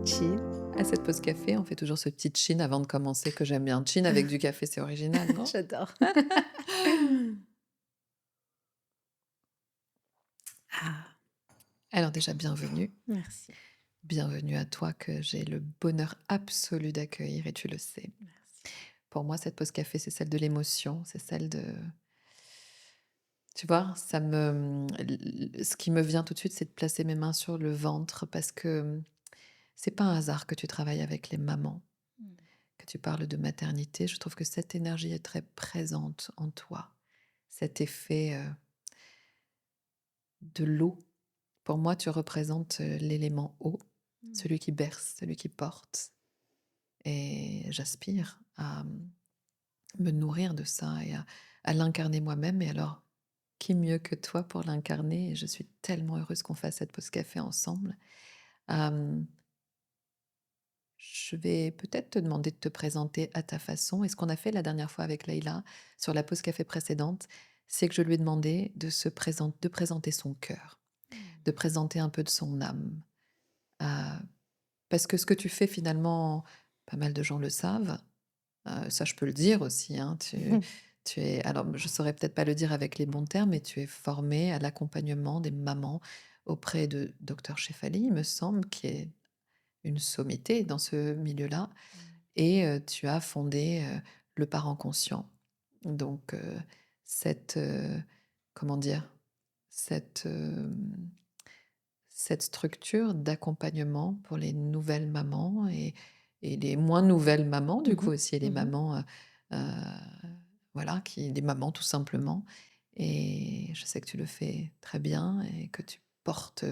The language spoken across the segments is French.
chill. À cette pause café, on fait toujours ce petit chin avant de commencer que j'aime bien. Chin avec du café, c'est original, non? J'adore. Ah, Alors déjà, bienvenue. merci, Bienvenue à toi que j'ai le bonheur absolu d'accueillir et tu le sais. merci. Pour moi, cette pause café, c'est celle de l'émotion, c'est celle de... Tu vois, ce qui me vient tout de suite, c'est de placer mes mains sur le ventre parce que c'est pas un hasard que tu travailles avec les mamans, Mmh. que tu parles de maternité. Je trouve que cette énergie est très présente en toi. Cet effet de l'eau. Pour moi, tu représentes l'élément eau, Mmh. celui qui berce, celui qui porte. Et j'aspire à me nourrir de ça et à l'incarner moi-même. Et alors, qui mieux que toi pour l'incarner? Et je suis tellement heureuse qu'on fasse cette pause café ensemble. Euh, je vais peut-être te demander de te présenter à ta façon. Et ce qu'on a fait la dernière fois avec Leïla sur la pause café précédente, c'est que je lui ai demandé de présenter son cœur, de Mmh. présenter un peu de son âme. Euh, Parce que ce que tu fais finalement, pas mal de gens le savent, ça je peux le dire aussi, hein, tu es alors je saurais peut-être pas le dire avec les bons termes, mais tu es formée à l'accompagnement des mamans auprès de docteur Shefali, il me semble, qui est une sommité dans ce milieu-là et tu as fondé, Le Parent Conscient. Donc cette, comment dire? Cette, cette structure d'accompagnement pour les nouvelles mamans et les moins nouvelles mamans, du Mmh coup mh. aussi les Mmh. mamans, voilà, qui des mamans tout simplement et je sais que tu le fais très bien et que tu portes,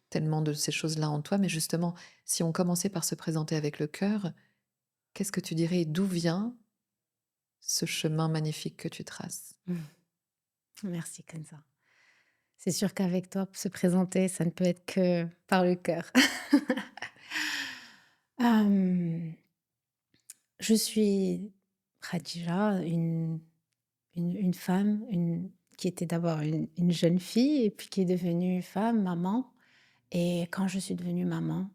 tellement de ces choses-là en toi. Mais justement, si on commençait par se présenter avec le cœur, qu'est-ce que tu dirais? D'où vient ce chemin magnifique que tu traces? Mmh. Merci Kenza. C'est sûr qu'avec toi, se présenter, ça ne peut être que par le cœur. Hem, je suis Khadija, une femme, qui était d'abord une jeune fille et puis qui est devenue femme, maman. Et quand je suis devenue maman,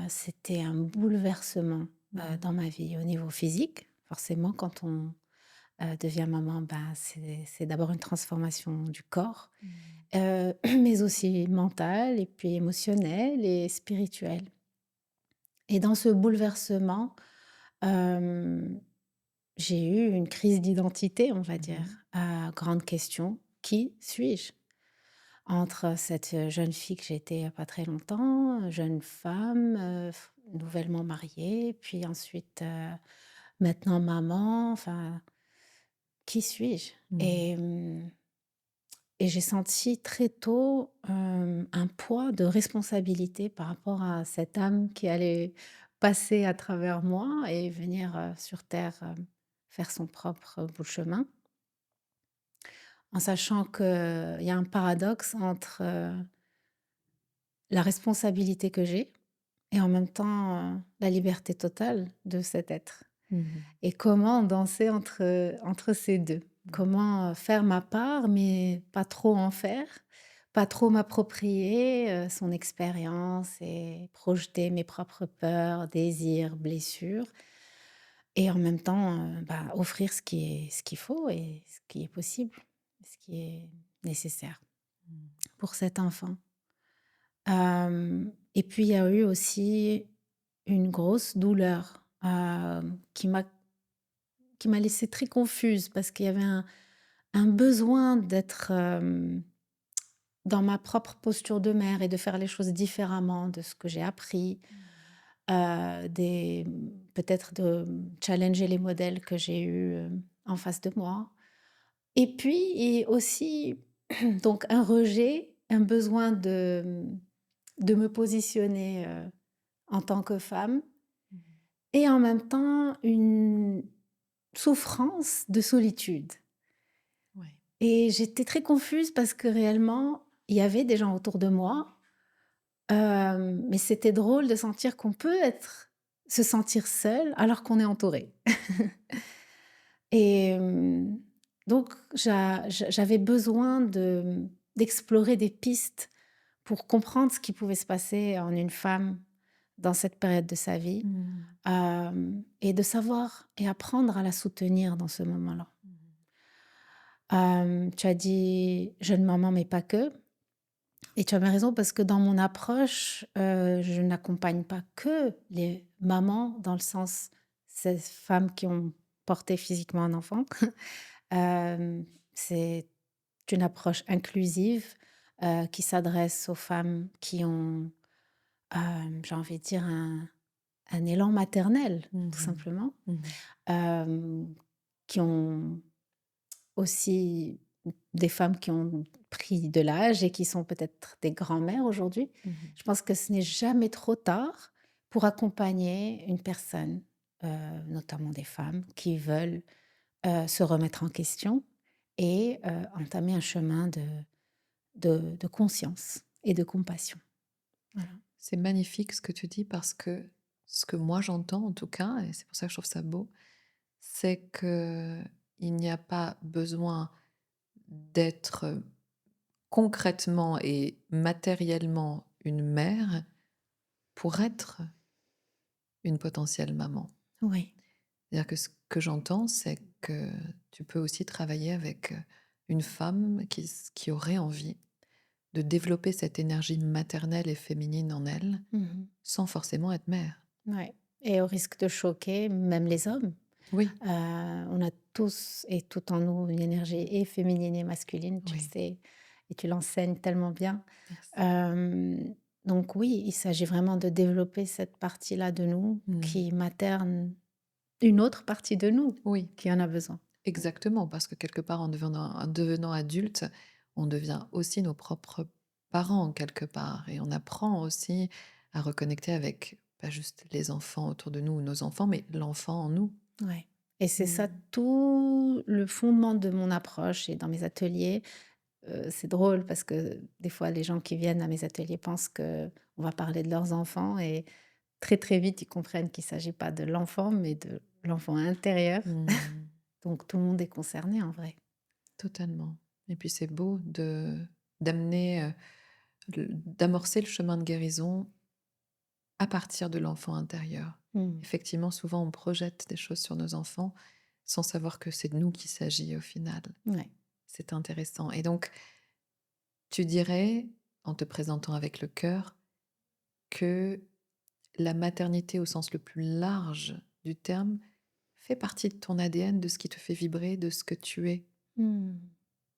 c'était un bouleversement, Mmh. dans ma vie au niveau physique. Forcément, quand on, devient maman, ben, c'est d'abord une transformation du corps, Mmh. mais aussi mentale et puis émotionnelle et spirituelle. Et dans ce bouleversement, hem, j'ai eu une crise d'identité, on va dire. Mmh. Grande question: «Qui suis-je?» Entre cette, jeune fille que j'étais il y a pas très longtemps, jeune femme, f nouvellement mariée, puis ensuite, maintenant maman, enfin, qui suis-je? Mmh. Et j'ai senti très tôt, un poids de responsabilité par rapport à cette âme qui allait passer à travers moi et venir, sur terre, faire son propre bout de chemin. En sachant qu'il y a un paradoxe entre, la responsabilité que j'ai et en même temps, la liberté totale de cet être. Mmh. Et comment danser entre ces 2. Comment, faire ma part, mais pas trop en faire, pas trop m'approprier, son expérience et projeter mes propres peurs, désirs, blessures et en même temps, bah, offrir ce qu'il faut et ce qui est possible, ce qui est nécessaire Mmh. pour cet enfant. Et puis il y a eu aussi une grosse douleur, qui m'a laissée très confuse parce qu'il y avait un besoin d'être, dans ma propre posture de mère et de faire les choses différemment de ce que j'ai appris, peut-être de challenger les modèles que j'ai eus, en face de moi. Et puis et aussi donc un rejet, un besoin de me positionner, en tant que femme Mmh. et en même temps une souffrance de solitude. Ouais. Et j'étais très confuse parce que réellement, il y avait des gens autour de moi, mais c'était drôle de sentir qu'on peut se sentir seul alors qu'on est entouré. Et donc j'avais besoin d'explorer des pistes pour comprendre ce qui pouvait se passer en une femme, dans cette période de sa vie, Mmh. et de savoir et apprendre à la soutenir dans ce moment-là. Mmh. Tu as dit: «Jeune maman», mais pas que. Et tu as bien raison parce que dans mon approche, je n'accompagne pas que les mamans dans le sens, ces femmes qui ont porté physiquement un enfant. Hem, c'est une approche inclusive, qui s'adresse aux femmes qui ont, j'ai envie de dire un élan maternel, tout Mmh. simplement. Mmh. Hem, qui ont aussi des femmes qui ont pris de l'âge et qui sont peut-être des grands-mères aujourd'hui. Mmh. Je pense que ce n'est jamais trop tard pour accompagner une personne, notamment des femmes qui veulent, se remettre en question et entamer un chemin de conscience et de compassion. Voilà. C'est magnifique ce que tu dis parce que ce que moi j'entends en tout cas, et c'est pour ça que je trouve ça beau, c'est que il n'y a pas besoin d'être concrètement et matériellement une mère pour être une potentielle maman. Oui. C'est-à-dire que ce que j'entends, c'est que tu peux aussi travailler avec une femme qui aurait envie de développer cette énergie maternelle et féminine en elle, Mmh. sans forcément être mère. Ouais, et au risque de choquer même les hommes. Oui, On a tous et tout en nous une énergie et féminine et masculine, tu le oui, sais et tu l'enseignes tellement bien. merci. Hem, donc oui, il s'agit vraiment de développer cette partie-là de nous Mmh. qui materne une autre partie de nous Oui, qui en a besoin. exactement, parce que quelque part, en devenant adulte, on devient aussi nos propres parents, quelque part, et on apprend aussi à reconnecter avec pas juste les enfants autour de nous ou nos enfants, mais l'enfant en nous. Ouais, et c'est ça Mmh. tout le fondement de mon approche et dans mes ateliers. C'est drôle parce que des fois les gens qui viennent à mes ateliers pensent qu'on va parler de leurs enfants et très, très vite ils comprennent qu'il ne s'agit pas de l'enfant mais de l'enfant intérieur. Mmh. Donc tout le monde est concerné en vrai. Totalement, et puis c'est beau d'amener, d'amorcer le chemin de guérison à partir de l'enfant intérieur. Mmh. Effectivement, souvent on projette des choses sur nos enfants sans savoir que c'est de nous qu'il s'agit au final. Ouais. C'est intéressant, et donc tu dirais, en te présentant avec le cœur, que la maternité au sens le plus large du terme fait partie de ton ADN, de ce qui te fait vibrer, de ce que tu es? Mmh.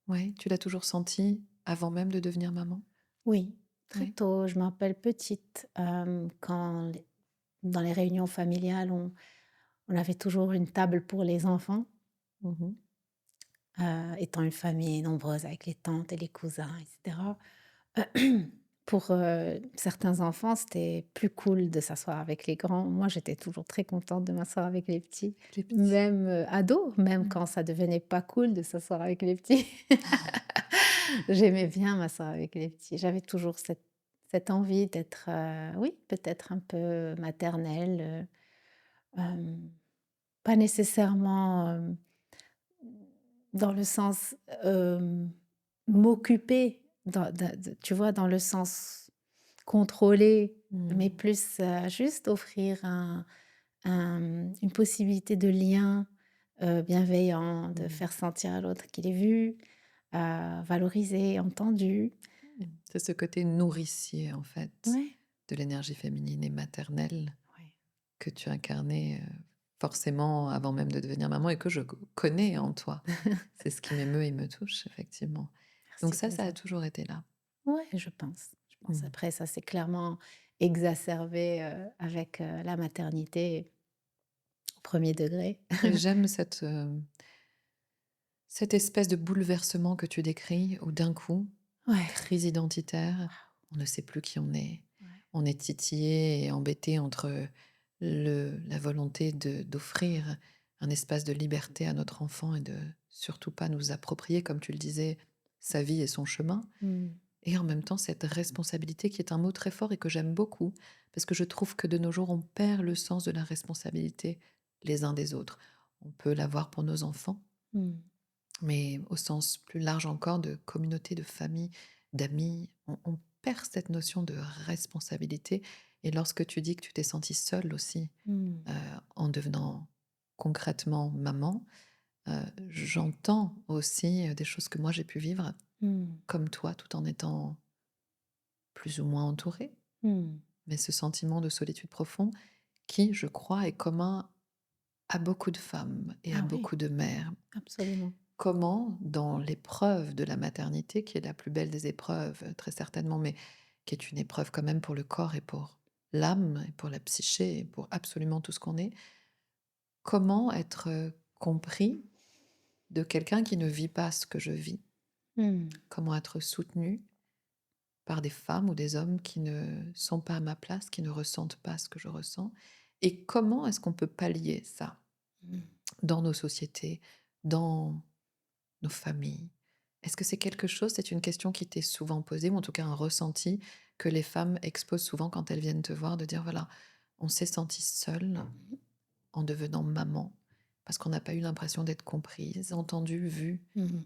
Ouais, tu l'as toujours senti avant même de devenir maman? Oui, très Oui. tôt, je me rappelle petite, dans les réunions familiales, on avait toujours une table pour les enfants, Mmh. étant une famille nombreuse avec les tantes et les cousins et cetera. Pour, certains enfants, c'était plus cool de s'asseoir avec les grands. Moi, j'étais toujours très contente de m'asseoir avec les petits, Les petits. même, ados, même Mmh. quand ça devenait pas cool de s'asseoir avec les petits. J'aimais bien m'asseoir avec les petits. J'avais toujours cette envie d'être, oui, peut-être un peu maternelle, pas nécessairement, dans le sens, m'occuper tu vois, dans le sens contrôler, mais Mmh. plus, juste offrir une possibilité de lien, bienveillant, de Mmh. faire sentir à l'autre qu'il est vu, valorisé, entendu. Mmh. C'est ce côté nourricier, en fait, Ouais, de l'énergie féminine et maternelle ouais. que tu incarnais, forcément avant même de devenir maman, et que je connais en toi. C'est ce qui m'émeut et me touche effectivement. Donc Merci de ça me a toujours été là. ouais, je pense, je pense. Mmh. Après ça s'est clairement exacerbé, avec, la maternité au 1er degré. Et j'aime cette espèce de bouleversement que tu décris, où d'un coup, Ouais, crise identitaire, on ne sait plus qui on est. ouais. On est titillé et embêté entre la volonté d'offrir un espace de liberté à notre enfant et de surtout pas nous approprier, comme tu le disais, sa vie et son chemin. Mmh. Et en même temps, cette responsabilité qui est un mot très fort et que j'aime beaucoup, parce que je trouve que de nos jours, on perd le sens de la responsabilité les uns des autres. On peut l'avoir pour nos enfants, Mmh. mais au sens plus large encore de communauté, de famille, d'amis, on perd cette notion de responsabilité, Et lorsque tu dis que tu t'es sentie seule aussi, Mmh. heu, en devenant concrètement maman, j'entends aussi, des choses que moi j'ai pu vivre, Mmh. comme toi, tout en étant plus ou moins entourée. Mmh. Mais ce sentiment de solitude profond qui, je crois, est commun à beaucoup de femmes et à Ah oui, beaucoup de mères. absolument. Comment, dans l'épreuve de la maternité, qui est la plus belle des épreuves, très certainement, mais qui est une épreuve quand même pour le corps et pour l'âme et pour la psyché et pour absolument tout ce qu'on est, comment être, compris de quelqu'un qui ne vit pas ce que je vis? Mmh. Comment être soutenu par des femmes ou des hommes qui ne sont pas à ma place, qui ne ressentent pas ce que je ressens? Et comment est-ce qu'on peut pallier ça Mmh. dans nos sociétés, dans nos familles? Est-ce que c'est une question qui t'est souvent posée ou en tout cas un ressenti que les femmes exposent souvent quand elles viennent te voir de dire: «Voilà, on s'est sentie seule en devenant maman parce qu'on n'a pas eu l'impression d'être comprise, entendue, vue». Mmh.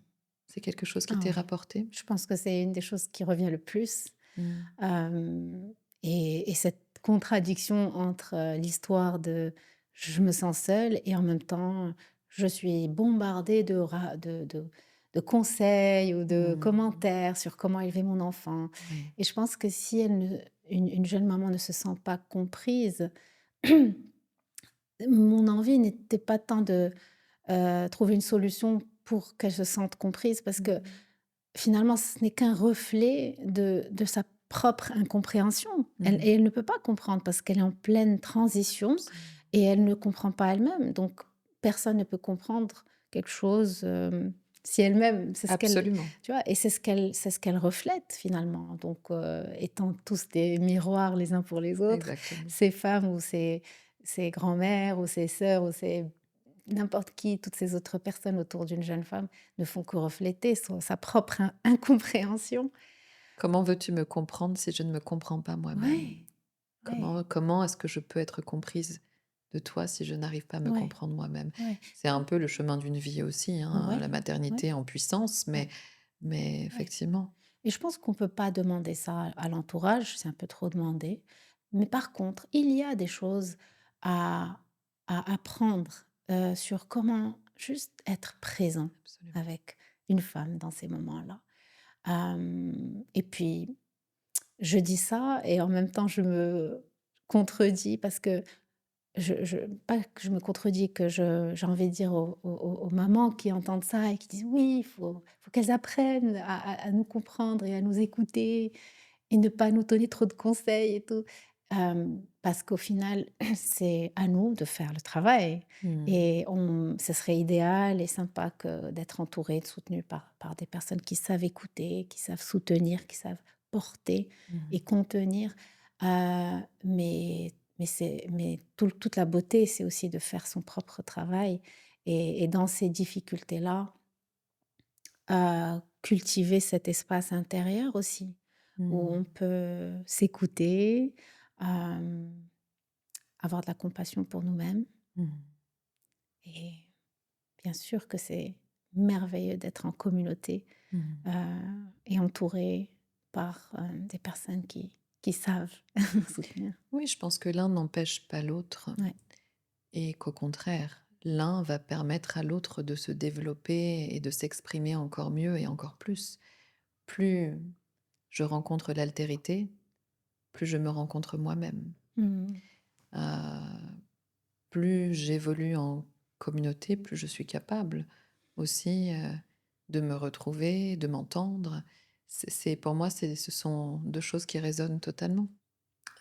C'est quelque chose qui Ah t'est oui. rapporté? Je pense que c'est une des choses qui revient le plus. Mmh. Hem et cette contradiction entre, l'histoire de je me sens seule et en même temps, je suis bombardée de conseils ou de Mmh. commentaires sur comment élever mon enfant Oui. et je pense que si elle ne une jeune maman ne se sent pas comprise, mon envie n'était pas tant de, trouver une solution pour qu'elle se sente comprise parce que Mmh. finalement, ce n'est qu'un reflet de sa propre incompréhension. Mmh. Elle ne peut pas comprendre parce qu'elle est en pleine transition Absolument. et elle ne comprend pas elle-même. Donc personne ne peut comprendre quelque chose, si elle-même c'est ce qu'elle Absolument. tu vois? Et c'est ce qu'elle reflète finalement. Donc étant tous des miroirs les uns pour les autres, Exactement. ces femmes ou ces grands-mères ou ces sœurs ou ces n'importe qui, toutes ces autres personnes autour d'une jeune femme ne font que refléter sa propre incompréhension. Comment veux-tu me comprendre si je ne me comprends pas moi-même? Ouais, ouais, Comment est-ce que je peux être comprise de toi si je n'arrive pas à me ouais, comprendre moi-même? ouais, C'est un peu le chemin d'une vie aussi, hein, ouais, la ouais, maternité en puissance, ouais, mais ouais. effectivement. Et je pense qu'on peut pas demander ça à l'entourage, c'est un peu trop demandé. Mais par contre, il y a des choses à apprendre, sur comment juste être présent Absolument. avec une femme dans ces moments-là. Et puis je dis ça et en même temps je me contredis parce que je pas que je me contredis, que j'ai envie de dire aux mamans qui entendent ça et qui disent: «Oui, il faut qu'elles apprennent à nous comprendre et à nous écouter et ne pas nous donner trop de conseils et tout». Parce qu'au final, c'est à nous de faire le travail Mmh. et ce serait idéal et sympa que d'être entouré, de soutenu par des personnes qui savent écouter, qui savent soutenir, qui savent porter et Mmh. contenir. Mais toute la beauté, c'est aussi de faire son propre travail et dans ces difficultés-là, cultiver cet espace intérieur aussi, où Mmh. on peut s'écouter, hem, avoir de la compassion pour nous-mêmes Mmh. et bien sûr que c'est merveilleux d'être en communauté, Mmh. heu et entouré par, des personnes qui savent soutenir. Oui, je pense que l'un n'empêche pas l'autre Ouais. et qu'au contraire, l'un va permettre à l'autre de se développer et de s'exprimer encore mieux et encore plus. Plus je rencontre l'altérité, plus je me rencontre moi-même. Mmh. Heu, Plus j'évolue en communauté, plus je suis capable aussi, de me retrouver, de m'entendre. C'est pour moi, ce sont 2 choses qui résonnent totalement.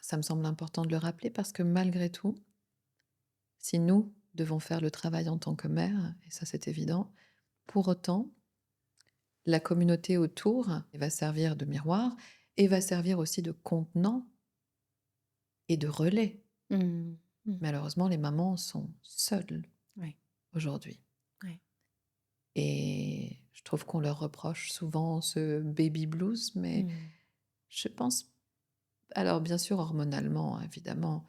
Ça me semble important de le rappeler parce que malgré tout, si nous devons faire le travail en tant que mère, et ça c'est évident, pour autant, la communauté autour va servir de miroir et va servir aussi de contenant et de relais. Mmh. Mmh. Malheureusement, les mamans sont seules Ouais, aujourd'hui ouais. et je trouve qu'on leur reproche souvent ce baby blues, mais Mmh. je pense, alors bien sûr hormonalement, évidemment,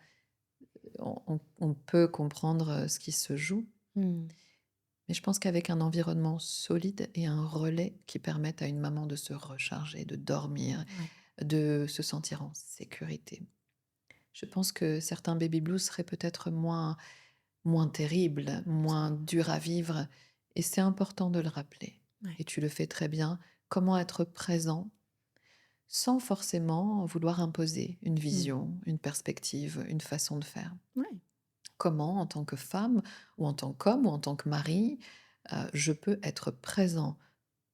on peut comprendre, ce qui se joue, Mmh. mais je pense qu'avec un environnement solide et un relais qui permettent à une maman de se recharger, de dormir, Ouais. de se sentir en sécurité, Je pense que certains baby blues seraient peut-être moins terribles, moins Absolument. durs à vivre et c'est important de le rappeler Ouais. et tu le fais très bien. Comment être présent sans forcément vouloir imposer une Mmh. vision, une perspective, une façon de faire. Ouais. Comment, en tant que femme ou en tant qu'homme ou en tant que mari, je peux être présent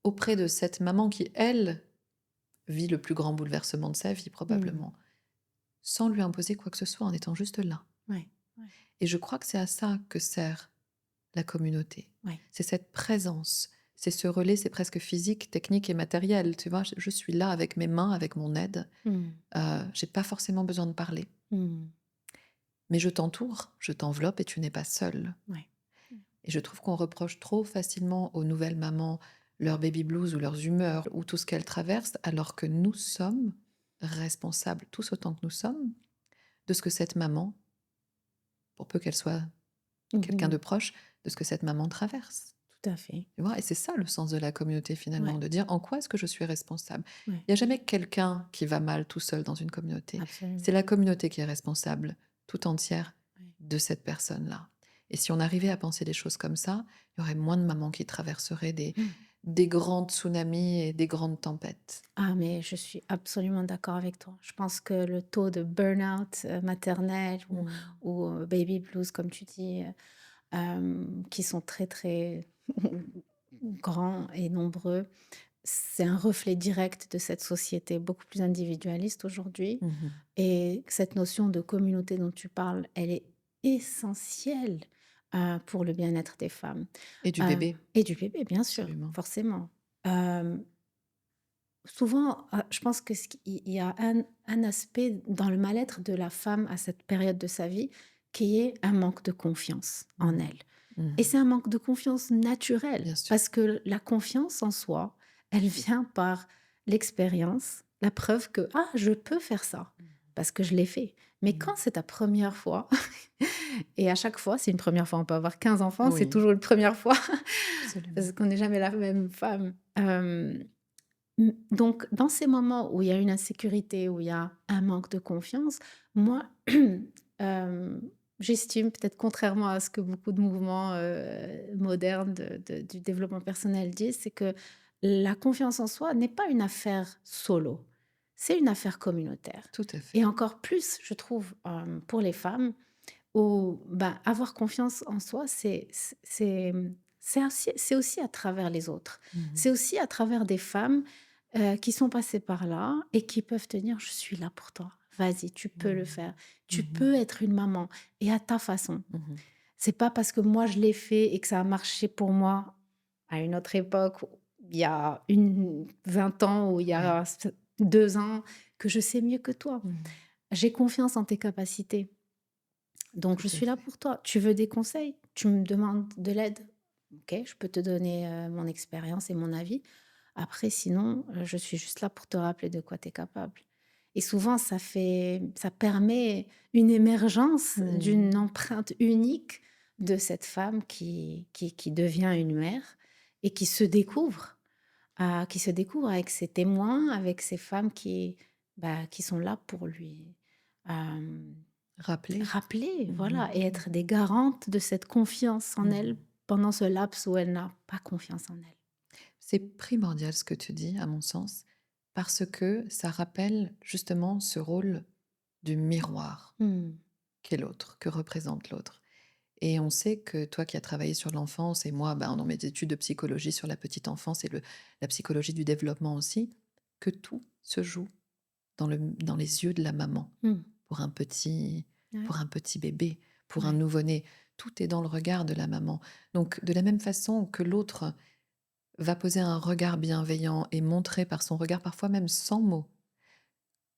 auprès de cette maman qui, elle, vit le plus grand bouleversement de sa vie Mmh. probablement, sans lui imposer quoi que ce soit, en étant juste là. Ouais. Ouais. Et je crois que c'est à ça que sert la communauté. Ouais. C'est cette présence, c'est ce relais, c'est presque physique, technique et matériel, tu vois? Je suis là avec mes mains, avec mon aide, Mmh. j'ai pas forcément besoin de parler, Mmh. mais je t'entoure, je t'enveloppe et tu n'es pas seule. Ouais. Mmh. Et je trouve qu'on reproche trop facilement aux nouvelles mamans leur baby blues ou leurs humeurs ou tout ce qu'elles traversent, alors que nous sommes responsables, tous autant que nous sommes, de ce que cette maman, pour peu qu'elle soit quelqu'un Mmh. de proche, de ce que cette maman traverse. Tout à fait. Tu vois? Et c'est ça le sens de la communauté finalement, Ouais. de dire en quoi est-ce que je suis responsable. Ouais. Il n'y a jamais quelqu'un qui va mal tout seul dans une communauté. Absolument. C'est la communauté qui est responsable, tout entière, Ouais. de cette personne-là. Et si on arrivait à penser des choses comme ça, il y aurait moins de mamans qui traverseraient Mmh. des grands tsunamis et des grandes tempêtes. Ah, mais je suis absolument d'accord avec toi. Je pense que le taux de burn-out, maternel Mmh. ou, baby blues comme tu dis, qui sont très, très grands et nombreux, c'est un reflet direct de cette société beaucoup plus individualiste aujourd'hui Mmh. et cette notion de communauté dont tu parles, elle est essentielle, pour le bien-être des femmes, Et du bébé, et du bébé, bien sûr, absolument. forcément. Hem Souvent, je pense que ce qui il y a un aspect dans le mal-être de la femme à cette période de sa vie, qui est un manque de confiance en Mmh. elle et Mmh. c'est un manque de confiance naturel Bien sûr. parce que la confiance en soi, elle vient par l'expérience, la preuve que: «Ah, je peux faire ça parce que je l'ai fait». Mais Mmh. quand c'est ta première fois et à chaque fois, c'est une première fois, on peut avoir 15 enfants, c'est Oui, toujours une première fois parce absolument. qu'on n'est jamais la même femme. Donc dans ces moments où il y a une insécurité, où il y a un manque de confiance, moi, hem, j'estime peut-être contrairement à ce que beaucoup de mouvements, modernes du développement personnel disent, c'est que la confiance en soi n'est pas une affaire solo, c'est une affaire communautaire Tout à et fait. encore plus, je trouve, pour les femmes où, ben, avoir confiance en soi, c'est aussi à travers les autres. Mmh. C'est aussi à travers des femmes, qui sont passées par là et qui peuvent te dire: «Je suis là pour toi. Vas-y, tu peux le Mmh. faire. Tu Mmh. peux être une maman et à ta façon». Mmh. C'est pas parce que moi je l'ai fait et que ça a marché pour moi à une autre époque, il y a 20 ans ou il y Oui. a 2 ans, que je sais mieux que toi. Mmh. J'ai confiance en tes capacités. Donc Tout je à suis là fait. pour toi. Tu veux des conseils? Tu me demandes de l'aide? OK, je peux te donner, mon expérience et mon avis. Après sinon, je suis juste là pour te rappeler de quoi tu es capable. Et souvent ça permet une émergence d'une Mmh. empreinte unique de cette femme qui devient une mère et qui se découvre avec ses témoins, avec ces femmes qui sont là pour lui, hem Rappeler. rappeler, Mmh. voilà et être des garantes de cette confiance en elle Mmh. pendant ce laps où elle n'a pas confiance en elle. C'est primordial ce que tu dis, à mon sens, parce que ça rappelle justement ce rôle du miroir Mmh. qu'est l'autre, que représente l'autre. Et on sait que toi qui as travaillé sur l'enfance et moi, ben, dans mes études de psychologie sur la petite enfance et la psychologie du développement aussi, que tout se joue dans les yeux de la maman Mmh. pour un petit, Ouais, pour un petit bébé, pour un ouais. nouveau-né. Tout est dans le regard de la maman. Donc de la même façon que l'autre va poser un regard bienveillant et montrer par son regard, parfois même sans mots,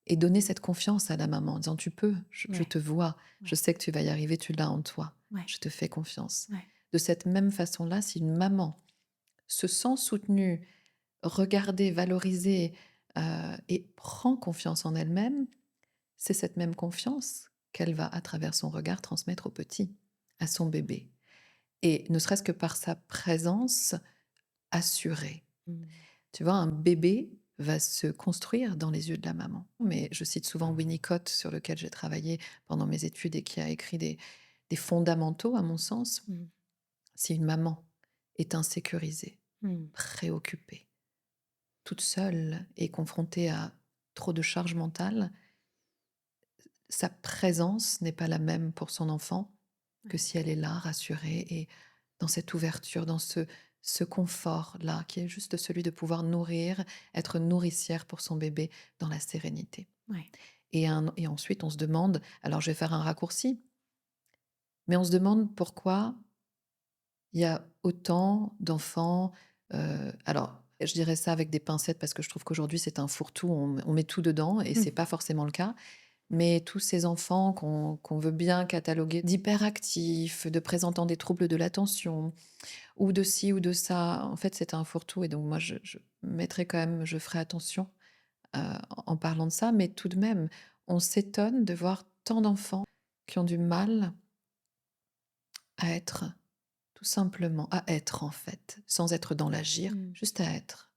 et donner cette confiance à la maman en disant: «Tu peux, je Ouais, te vois, je ouais, sais que tu vas y arriver, tu l'as en toi, ouais, je te fais confiance». ouais. De cette même façon-là, si une maman se sent soutenue, regardée, valorisée, et prend confiance en elle-même, c'est cette même confiance qu'elle va, à travers son regard, transmettre au petit, à son bébé et ne serait-ce que par sa présence assurée. Mmh. Tu vois, un bébé va se construire dans les yeux de la maman. Mais je cite souvent Winnicott, sur lequel j'ai travaillé pendant mes études et qui a écrit des fondamentaux, à mon sens. Mmh. Si une maman est insécurisée, Mmh. préoccupée, toute seule et confrontée à trop de charge mentale, sa présence n'est pas la même pour son enfant que Ouais. si elle est là, rassurée et dans cette ouverture, dans ce confort-là, qui est juste celui de pouvoir nourrir, être nourricière pour son bébé dans la sérénité. Ouais. Et ensuite, on se demande, alors je vais faire un raccourci, mais on se demande pourquoi il y a autant d'enfants. Alors, je dirais ça avec des pincettes parce que je trouve qu'aujourd'hui, c'est un fourre-tout, on met tout dedans et c'est Mmh. pas forcément le cas. Mais tous ces enfants qu'on veut bien cataloguer d'hyperactifs, de présentant des troubles de l'attention, ou de ci ou de ça, en fait, c'est un fourre-tout. Et donc, moi, je mettrai quand même, je ferai attention en parlant de ça. Mais tout de même, on s'étonne de voir tant d'enfants qui ont du mal à être, tout simplement, à être en fait, sans être dans l'agir, Mmh. juste à être.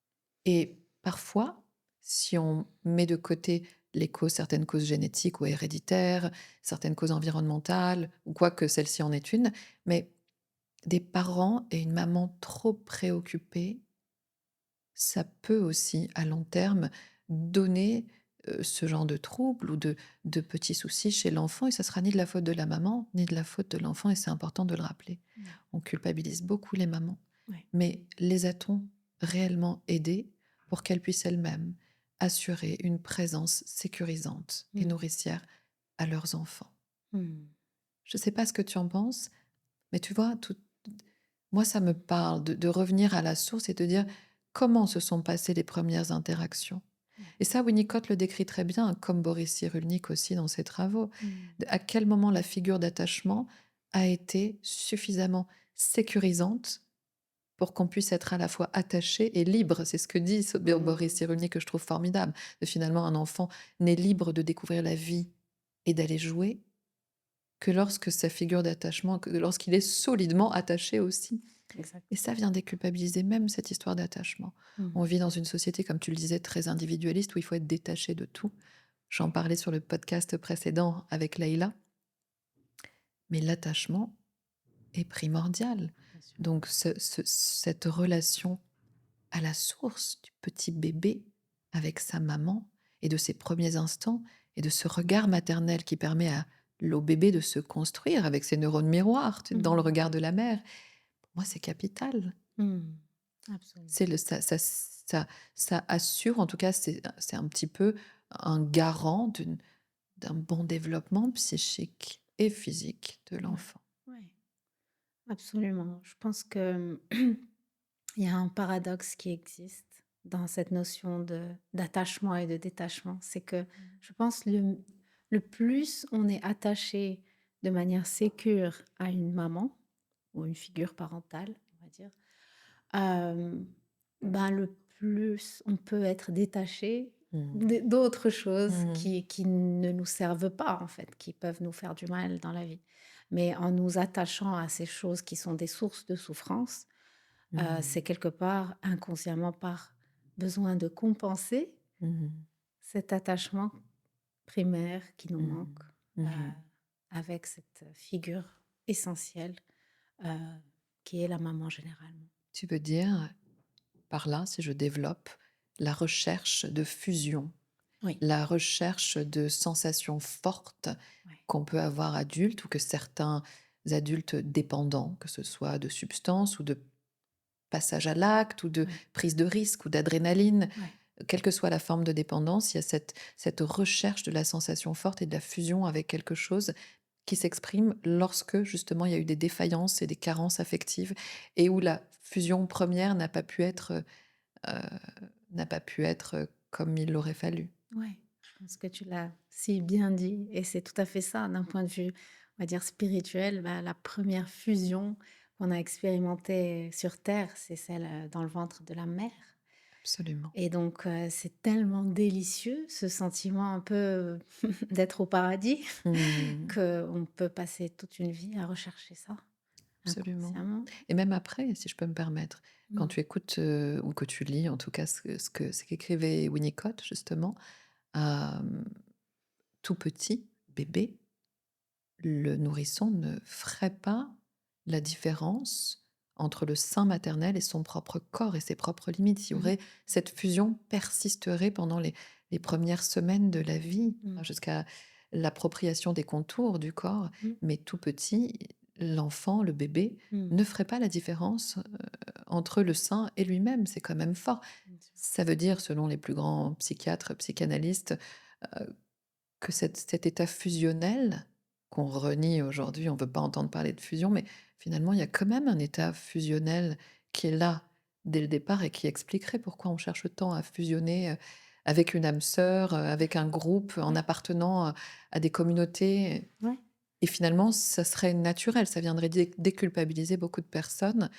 Et parfois, si on met de côté les causes, certaines causes génétiques ou héréditaires, certaines causes environnementales, ou quoi que celle-ci en est une, mais des parents et une maman trop préoccupés, ça peut aussi, à long terme, donner ce genre de troubles ou de petits soucis chez l'enfant, et ça sera ni de la faute de la maman, ni de la faute de l'enfant, et c'est important de le rappeler. Mmh. On culpabilise beaucoup les mamans, Ouais. mais les a-t-on réellement aidées pour qu'elles puissent elles-mêmes assurer une présence sécurisante et Mmh. nourricière à leurs enfants? Mmh. Je ne sais pas ce que tu en penses, mais tu vois, moi, ça me parle de revenir à la source et de dire comment se sont passées les premières interactions. Ouais. Et ça, Winnicott le décrit très bien, comme Boris Cyrulnik aussi dans ses travaux. Mmh. À quel moment la figure d'attachement a été suffisamment sécurisante pour qu'on puisse être à la fois attaché et libre. C'est ce que dit Boris Mmh. Cyrulnik, que je trouve formidable. De finalement, un enfant n'est libre de découvrir la vie et d'aller jouer que lorsque sa figure d'attachement, que lorsqu'il est solidement attaché aussi. Exact. Et ça vient déculpabiliser même cette histoire d'attachement. Mmh. On vit dans une société, comme tu le disais, très individualiste, où il faut être détaché de tout. J'en parlais sur le podcast précédent avec Leïla, mais l'attachement est primordial. Bien sûr. Donc cette relation à la source du petit bébé avec sa maman et de ses premiers instants et de ce regard maternel qui permet au bébé de se construire avec ses neurones miroirs dans le Mmh. regard de la mère, pour moi c'est capital. Mmh. Absolument. C'est ça assure, en tout cas, c'est un petit peu un garant d'un bon développement psychique et physique de Ouais. l'enfant. Ouais. Absolument. Je pense que il y a un paradoxe qui existe dans cette notion d'attachement et de détachement. C'est que je pense le plus on est attaché de manière sécure à une maman ou une figure parentale, on va dire, euh, ben le plus on peut être détaché Mmh. d'autres choses Mmh. qui ne nous servent pas, en fait, qui peuvent nous faire du mal dans la vie. Mais en nous attachant à ces choses qui sont des sources de souffrance, Mmh. c'est quelque part inconsciemment par besoin de compenser Mmh. cet attachement primaire qui nous Mmh. manque, heu, Mmh. avec cette figure essentielle, heu, qui est la maman généralement. Tu veux dire, par là, si je développe, la recherche de fusion, Oui, la recherche de sensations fortes ouais, qu'on peut avoir adulte ou que certains adultes dépendants, que ce soit de substances ou de passage à l'acte ou de ouais, prise de risque ou d'adrénaline, ouais. quelle que soit la forme de dépendance, il y a cette recherche de la sensation forte et de la fusion avec quelque chose qui s'exprime lorsque justement il y a eu des défaillances et des carences affectives et où la fusion première euh, n'a pas pu être comme il l'aurait fallu. Ouais, je pense que tu l'as si bien dit et c'est tout à fait ça d'un point de vue, on va dire spirituel, bah, la première fusion qu'on a expérimentée sur terre, c'est celle, dans le ventre de la mère Absolument. et donc c'est tellement délicieux ce sentiment un peu d'être au paradis Mmh. qu'on peut passer toute une vie à rechercher ça. absolument. inconsciemment. Et même après, si je peux me permettre, quand Mmh. tu écoutes, ou que tu lis en tout cas ce qu'écrivait Winnicott justement, hem, tout petit, bébé, le nourrisson ne ferait pas la différence entre le sein maternel et son propre corps et ses propres limites. Il y Mmh mh. aurait cette fusion persisterait pendant les premières semaines de la vie, Mmh. jusqu'à l'appropriation des contours du corps. Mmh. Mais tout petit, l'enfant, le bébé, Mmh. ne ferait pas la différence entre le sein et lui-même. C'est quand même fort. Bien sûr. Ça veut dire, selon les plus grands psychiatres, psychanalystes, que cet état fusionnel, qu'on renie aujourd'hui, on ne veut pas entendre parler de fusion, mais finalement, il y a quand même un état fusionnel qui est là dès le départ et qui expliquerait pourquoi on cherche tant à fusionner, avec une âme sœur, avec un groupe, en Ouais, appartenant à des communautés. ouais. Et finalement, ça serait naturel, ça viendrait déculpabiliser beaucoup de personnes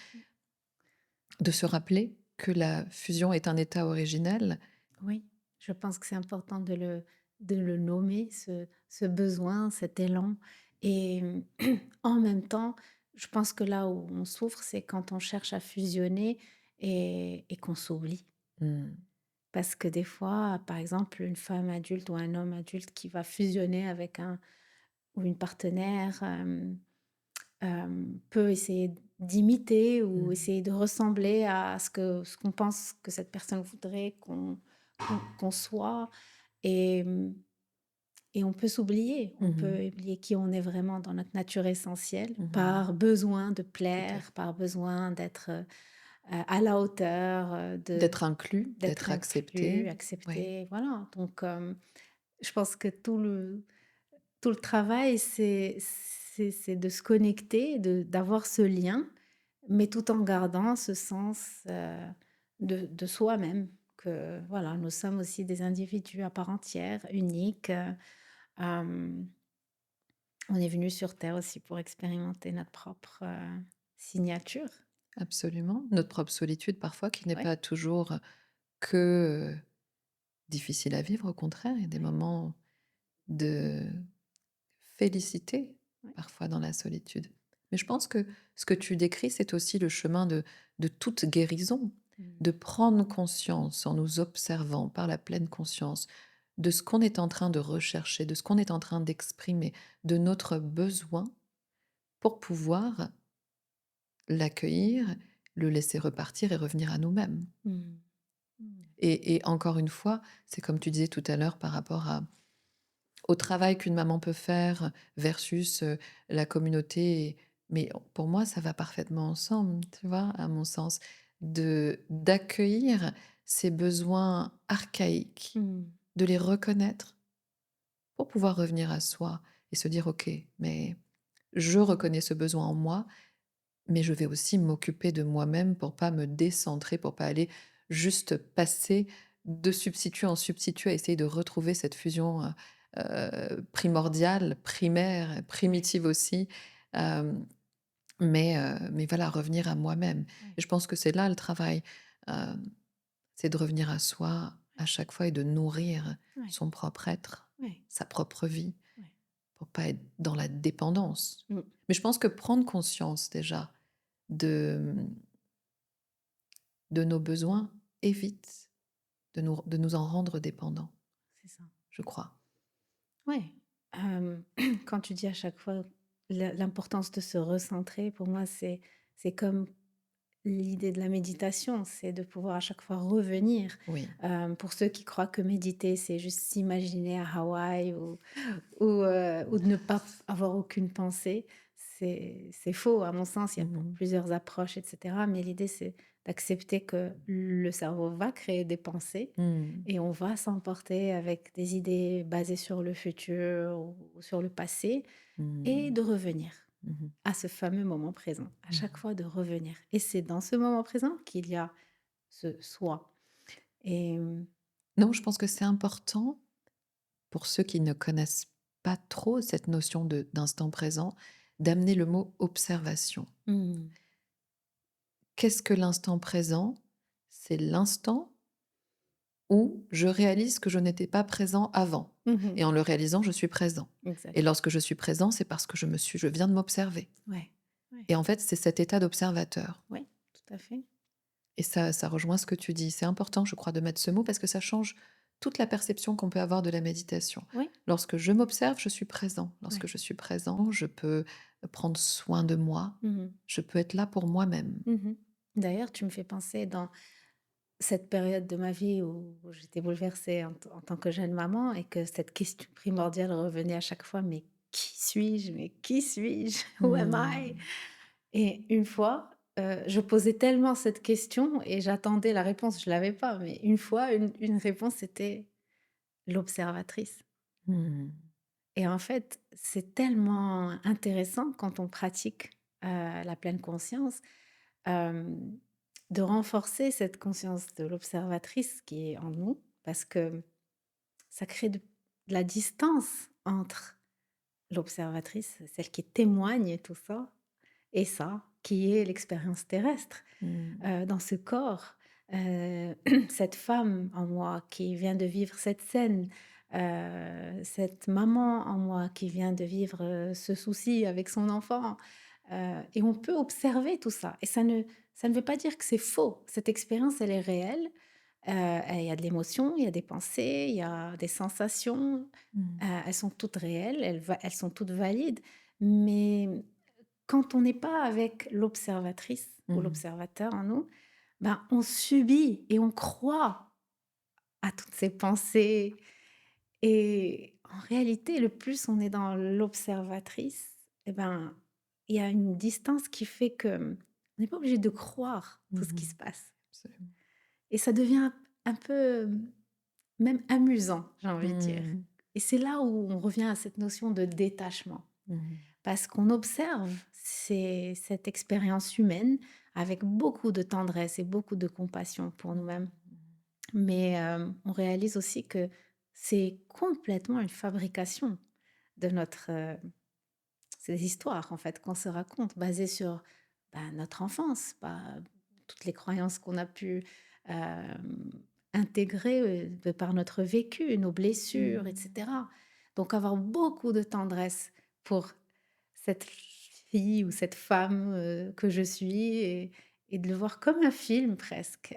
de se rappeler que la fusion est un état originel. Oui, je pense que c'est important de le nommer, ce besoin, cet élan. Et en même temps, je pense que là où on souffre, c'est quand on cherche à fusionner et qu'on s'oublie. Mmh. Parce que des fois, par exemple, une femme adulte ou un homme adulte qui va fusionner avec un ou une partenaire peut essayer d'imiter ou Mmh. essayer de ressembler à ce qu'on pense que cette personne voudrait qu'on soit. Et, et on peut s'oublier, on Mmh. peut oublier qui on est vraiment dans notre nature essentielle Mmh. par besoin de Tout à plaire, fait. par besoin d'être à la hauteur, D'être inclus, d'être d'être inclus, accepté. Oui. accepté. Voilà. Donc, je pense que tout le travail, c'est de se connecter, d'avoir ce lien, mais tout en gardant ce sens, de soi-même, que voilà, nous sommes aussi des individus à part entière, uniques, hem, on est venu sur terre aussi pour expérimenter notre propre, signature. Absolument. Notre propre solitude parfois qui n'est Ouais, pas toujours que, difficile à vivre, au contraire, il y a des ouais, moments de félicité ouais. parfois dans la solitude. Mais je pense que ce que tu décris, c'est aussi le chemin de toute guérison, Mmh. de prendre conscience en nous observant par la pleine conscience de ce qu'on est en train de rechercher, de ce qu'on est en train d'exprimer, de notre besoin pour pouvoir l'accueillir, le laisser repartir et revenir à nous-mêmes. Mmh. Mmh. Et encore une fois, c'est comme tu disais tout à l'heure par rapport au travail qu'une maman peut faire versus, la communauté. Mais pour moi, ça va parfaitement ensemble, tu vois? À mon sens, d'accueillir ces besoins archaïques, Mmh. de les reconnaître pour pouvoir revenir à soi et se dire: «OK, mais je reconnais ce besoin en moi, mais je vais aussi m'occuper de moi-même pour pas me décentrer, pour pas aller juste passer de substitut en substitut à essayer de retrouver cette fusion, primordiale, primaire, Ouais, primitive aussi, hem, mais voilà, revenir à moi-même ouais, et je pense que c'est là le travail, hem, c'est de revenir à soi à chaque fois et de nourrir ouais, son propre être, ouais, sa propre vie, ouais. pour pas être dans la dépendance. Mmh. Mais je pense que prendre conscience déjà de, de nos besoins évite de nous en rendre dépendants, C'est ça. je crois. Ouais, quand tu dis à chaque fois l'importance de se recentrer, pour moi, c'est comme l'idée de la méditation, c'est de pouvoir à chaque fois revenir. Oui. Pour ceux qui croient que méditer, c'est juste s'imaginer à Hawaï ou de ne pas avoir aucune pensée, c'est faux à mon sens. Il y a Mmh. plusieurs approches, et cetera. Mais l'idée, c'est d'accepter que le cerveau va créer des pensées Mmh. et on va s'emporter avec des idées basées sur le futur ou sur le passé et Mmh. de revenir Mmh. à ce fameux moment présent, à chaque Mmh. fois de revenir. Et c'est dans ce moment présent qu'il y a ce soi. Et Non, je pense que c'est important pour ceux qui ne connaissent pas trop cette notion d'instant présent, d'amener le mot observation. mmh, Qu'est-ce que l'instant présent? C'est l'instant où je réalise que je n'étais pas présent avant mmh, et en le réalisant, je suis présent et exact. lorsque je suis présent, c'est parce que je viens de m'observer. Ouais, ouais. Et en fait, c'est cet état d'observateur. Oui, tout à fait. Et ça rejoint ce que tu dis. C'est important, je crois, de mettre ce mot parce que ça change toute la perception qu'on peut avoir de la méditation. Oui, Lorsque je m'observe, je suis présent. Lorsque ouais. je suis présent, je peux prendre soin de moi. Mmh. Je peux être là pour moi-même. Mmh. D'ailleurs, tu me fais penser dans cette période de ma vie où j'étais bouleversée en tant que jeune maman et que cette question primordiale revenait à chaque fois: «Mais qui suis-je? Mais qui suis-je? Who am I?» Mmh. Et une fois, je posais tellement cette question et j'attendais la réponse, je l'avais pas, mais une fois, une réponse, c'était l'observatrice. Mmh. Et en fait, c'est tellement intéressant quand on pratique, la pleine conscience, hem, de renforcer cette conscience de l'observatrice qui est en nous, parce que ça crée de la distance entre l'observatrice, celle qui témoigne tout ça, et ça, qui est l'expérience terrestre, Mmh. dans ce corps. Heu, cette femme en moi qui vient de vivre cette scène, cette maman en moi qui vient de vivre, ce souci avec son enfant, et on peut observer tout ça et ça ne veut pas dire que c'est faux. Cette expérience, elle est réelle, et il y a de l'émotion, il y a des pensées, il y a des sensations, Mmh. elles sont toutes réelles, elles sont toutes valides, mais quand on n'est pas avec l'observatrice ou Mmh. l'observateur en nous, ben, on subit et on croit à toutes ces pensées et en réalité, le plus on est dans l'observatrice et ben, il y a une distance qui fait que, on n'est pas obligé de croire tout ce qui Mmh. se passe Absolument. et ça devient un peu, même amusant, j'ai envie de dire Mmh. et c'est là où on revient à cette notion de détachement. Mmh. Parce qu'on observe cette expérience humaine avec beaucoup de tendresse et beaucoup de compassion pour nous-mêmes. Mmh. Mais on réalise aussi que c'est complètement une fabrication de notre... c'est des histoires, en fait, qu'on se raconte, basées sur notre enfance, toutes les croyances qu'on a pu euh, intégrer de par notre vécu, nos blessures, Mmh. etc. Donc avoir beaucoup de tendresse pour cette fille ou cette femme, que je suis et de le voir comme un film presque.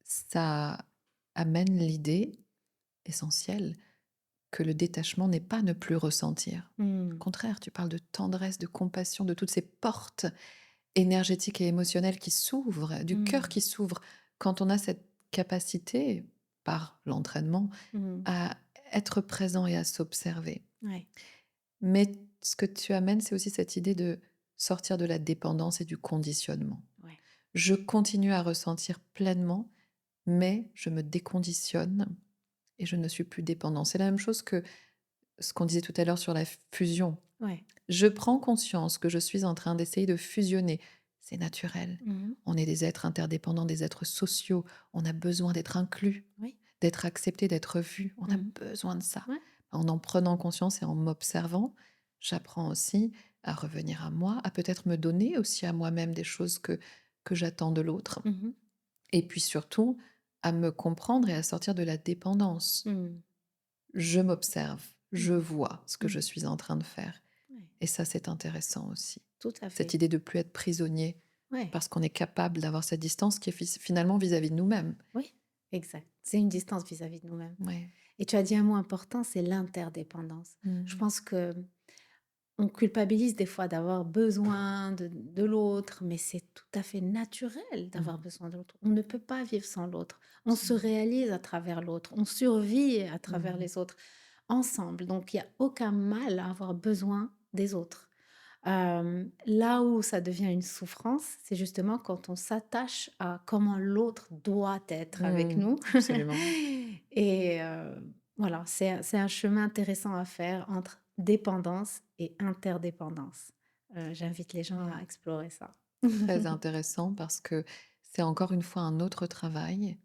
Ça amène l'idée essentielle que le détachement n'est pas ne plus ressentir. Au Mmh. contraire, tu parles de tendresse, de compassion, de toutes ces portes énergétiques et émotionnelles qui s'ouvrent, du cœur Mmh. qui s'ouvre quand on a cette capacité, par l'entraînement, Mmh. à être présent et à s'observer. Ouais. Mais ce que tu amènes, c'est aussi cette idée de sortir de la dépendance et du conditionnement. Ouais. Je continue à ressentir pleinement, mais je me déconditionne et je ne suis plus dépendant. C'est la même chose que ce qu'on disait tout à l'heure sur la fusion. Ouais. Je prends conscience que je suis en train d'essayer de fusionner. C'est naturel. Mmh. On est des êtres interdépendants, des êtres sociaux. On a besoin d'être inclus, Oui. d'être accepté, d'être vu. On a Mmh. besoin de ça. Ouais. En prenant conscience et en m'observant, j'apprends aussi à revenir à moi, à peut-être me donner aussi à moi-même des choses que j'attends de l'autre. Mmh. Et puis surtout, à me comprendre et à sortir de la dépendance. Mmh. Je m'observe, je Mmh. vois ce que je Mmh. suis en train de faire. Ouais. Et ça, c'est intéressant aussi. Tout à Cette fait. idée de plus être prisonnier Ouais. parce qu'on est capable d'avoir cette distance qui est finalement vis-à-vis de nous-mêmes. Oui, exact. C'est une distance vis-à-vis de nous-mêmes. Ouais. Et tu as dit un mot important, c'est l'interdépendance. Je Mmh. pense que on culpabilise des fois d'avoir besoin de l'autre, mais c'est tout à fait naturel d'avoir Mmh. besoin de l'autre. On ne peut pas vivre sans l'autre. On se Absolument. réalise à travers l'autre. On survit à travers Mmh. les autres ensemble. Donc il n'y a aucun mal à avoir besoin des autres. Là où ça devient une souffrance, c'est justement quand on s'attache à comment l'autre doit être avec Mmh. nous. Absolument. Et voilà, c'est un chemin intéressant à faire entre dépendance et interdépendance. J'invite les gens à Ouais. explorer ça. Très intéressant parce que c'est encore une fois un autre travail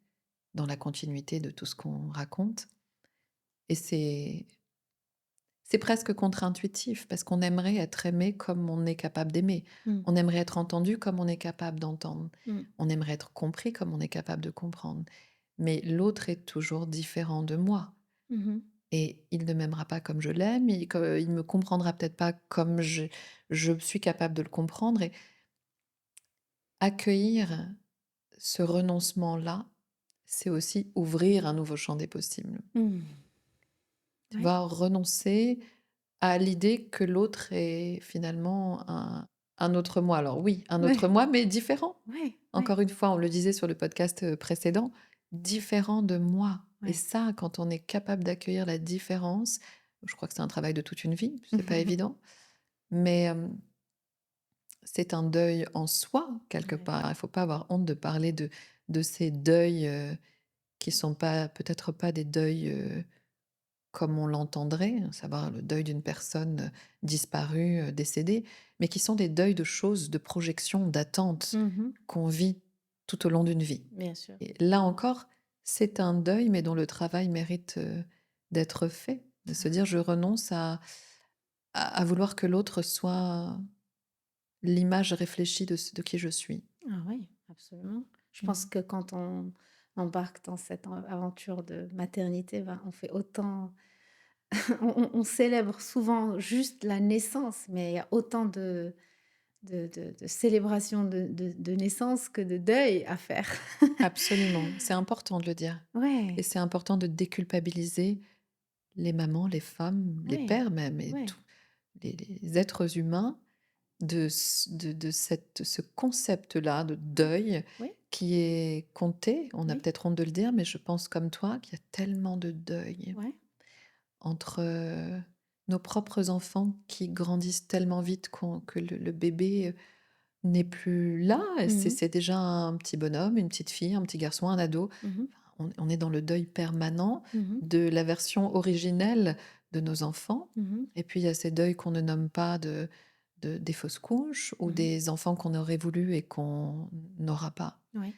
dans la continuité de tout ce qu'on raconte. Et c'est presque contre-intuitif parce qu'on aimerait être aimé comme on est capable d'aimer. Mmh, On aimerait être entendu comme on est capable d'entendre. mmh, On aimerait être compris comme on est capable de comprendre. Mais l'autre est toujours différent de moi. mmh. et il ne m'aimera pas comme je l'aime, il me comprendra peut-être pas comme je suis capable de le comprendre et accueillir ce renoncement-là, c'est aussi ouvrir un nouveau champ des possibles. Mmh. Tu Ouais, vois? Renoncer à l'idée que l'autre est finalement un autre moi. Alors oui, un autre ouais, moi, mais différent. ouais, ouais, Encore une fois, on le disait sur le podcast, précédent, différent de moi et ouais. ça, quand on est capable d'accueillir la différence, je crois que c'est un travail de toute une vie, c'est pas évident, mais c'est un deuil en soi, quelque Ouais. part. Il faut pas avoir honte de parler de ces deuils, qui sont pas peut-être pas des deuils, comme on l'entendrait, à savoir le deuil d'une personne, disparue, décédée, mais qui sont des deuils de choses, de projections, d'attentes Mmh. qu'on vit tout au long d'une vie. Bien sûr. Et là encore, c'est un deuil, mais dont le travail mérite, d'être fait. De se dire: «Je renonce à vouloir que l'autre soit l'image réfléchie de qui je suis». Ah oui, absolument. Je pense Mmh. que quand on embarque dans cette aventure de maternité, ben, on fait autant on célèbre souvent juste la naissance, mais il y a autant de célébration de naissance que de deuil à faire. Absolument, c'est important de le dire et Ouais, c'est important de déculpabiliser les mamans, les femmes, les ouais, pères même et ouais, tous les êtres humains de ce concept-là de deuil oui, qui est compté. On a oui, peut-être honte de le dire, mais je pense comme toi qu'il y a tellement de deuil ouais. entre, nos propres enfants qui grandissent tellement vite que le bébé, n'est plus là. Et Mmh mh. c'est déjà un petit bonhomme, une petite fille, un petit garçon, un ado. Mmh. On est dans le deuil permanent Mmh. de la version originelle de nos enfants Mmh. et puis il y a ces deuils qu'on ne nomme pas des fausses couches ou Mmh. des enfants qu'on aurait voulu et qu'on n'aura pas. Ouais,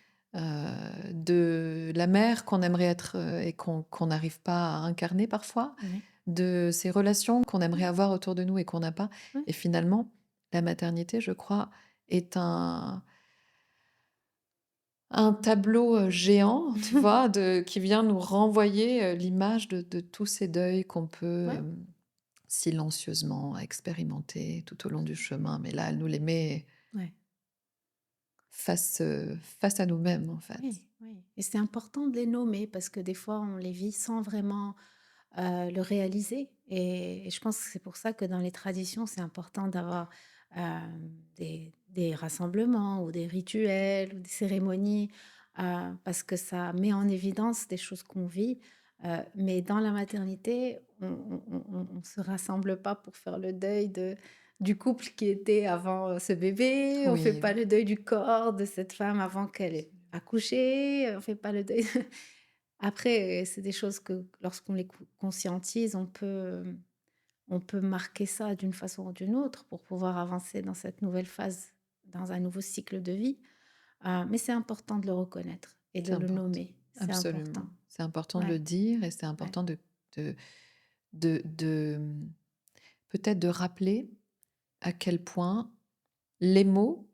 De la mère qu'on aimerait être, et qu'on n'arrive pas à incarner parfois, ouais, de ces relations qu'on aimerait avoir autour de nous et qu'on n'a pas ouais. et finalement, la maternité, je crois, est un tableau, géant, tu vois? Qui vient nous renvoyer, l'image de tous ces deuils qu'on peut, Ouais, silencieusement expérimenter tout au long du chemin. Mais là, elle nous les met ouais. face à nous-mêmes, en fait. Oui, oui, et c'est important de les nommer parce que des fois, on les vit sans vraiment, le réaliser, et je pense que c'est pour ça que dans les traditions, c'est important d'avoir, des rassemblements ou des rituels ou des cérémonies, parce que ça met en évidence des choses qu'on vit, mais dans la maternité, on se rassemble pas pour faire le deuil du couple qui était avant, ce bébé, on fait Oui, pas le deuil du corps de cette femme avant qu'elle ait absolument. accouché, on fait pas le deuil après, c'est des choses que lorsqu'on les conscientise, on peut marquer ça d'une façon ou d'une autre pour pouvoir avancer dans cette nouvelle phase, dans un nouveau cycle de vie. Mais c'est important de le reconnaître et de C'est le important. nommer. C'est Absolument. important. C'est important de Ouais, le dire et c'est ouais. important de de, peut-être de rappeler à quel point les mots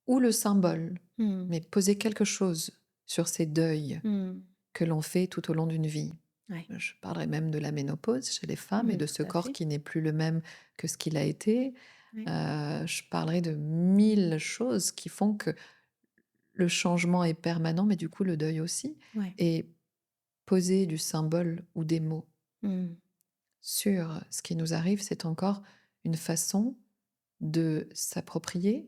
ou le symbole, Mmh. mais poser quelque chose sur ces deuils Mmh. que l'on fait tout au long d'une vie. Ouais. Je parlerai même de la ménopause chez les femmes et Mmh, de ce tout à corps fait. qui n'est plus le même que ce qu'il a été. Ouais. Je parlerai de 1000 choses qui font que le changement est permanent, mais du coup le deuil aussi. Ouais. Et poser du symbole ou des mots Mmh. sur ce qui nous arrive, c'est encore une façon de s'approprier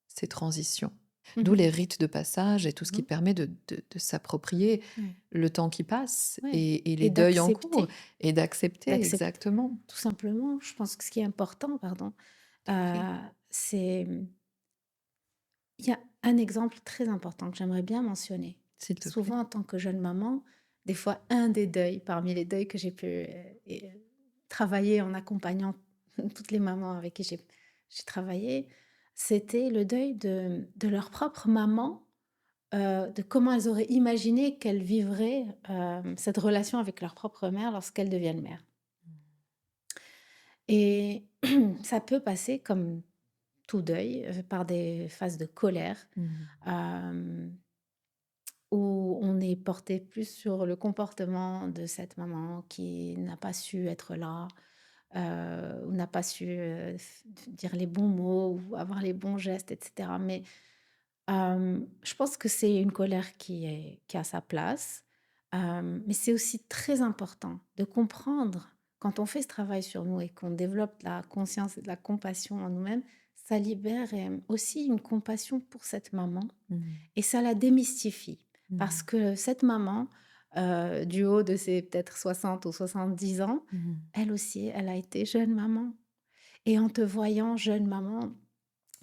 ces transitions. Mmh D'où mh. les rites de passage et tout ce qui Mmh. permet de s'approprier Ouais. le temps qui passe Ouais, et et les deuils en cours d'accepter, et d'accepter d'accepter. exactement. Tout simplement, je pense que ce qui est important, pardon, T'en prie, c'est, il y a un exemple très important que j'aimerais bien mentionner. s'il te plaît. Souvent, en tant que jeune maman, des fois, un des deuils, parmi les deuils que j'ai pu travailler en accompagnant toutes les mamans avec qui j'ai travaillé, c'était le deuil de leur propre maman, de comment elles auraient imaginé qu'elles vivraient cette relation avec leur propre mère lorsqu'elles deviennent mères. Et ça peut passer comme tout deuil, par des phases de colère. Mmh. Hem, où on est porté plus sur le comportement de cette maman qui n'a pas su être là, ou n'a pas su, dire les bons mots ou avoir les bons gestes et cetera. Mais, je pense que c'est une colère qui a sa place, mais c'est aussi très important de comprendre quand on fait ce travail sur nous et qu'on développe de la conscience et de la compassion en nous-mêmes, ça libère, aussi une compassion pour cette maman Mmh. et ça la démystifie. Parce Mmh. que cette maman, du haut de ses peut-être 60 ou 70 ans, Mmh. elle aussi, elle a été jeune maman. Et en te voyant jeune maman,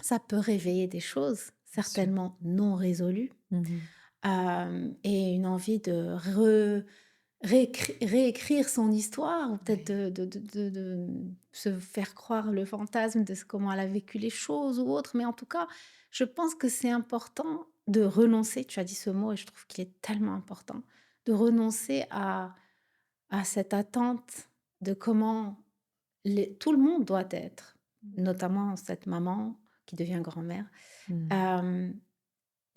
ça peut réveiller des choses, Bien sûr. certainement non résolues, Mmh. et une envie de réécrire son histoire, ou peut-être Oui. de se faire croire le fantasme de comment elle a vécu les choses ou autre. Mais en tout cas, je pense que c'est important de renoncer, tu as dit ce mot et je trouve qu'il est tellement important, de renoncer à cette attente de comment tout le monde doit être, notamment cette maman qui devient grand-mère. Mmh. Hem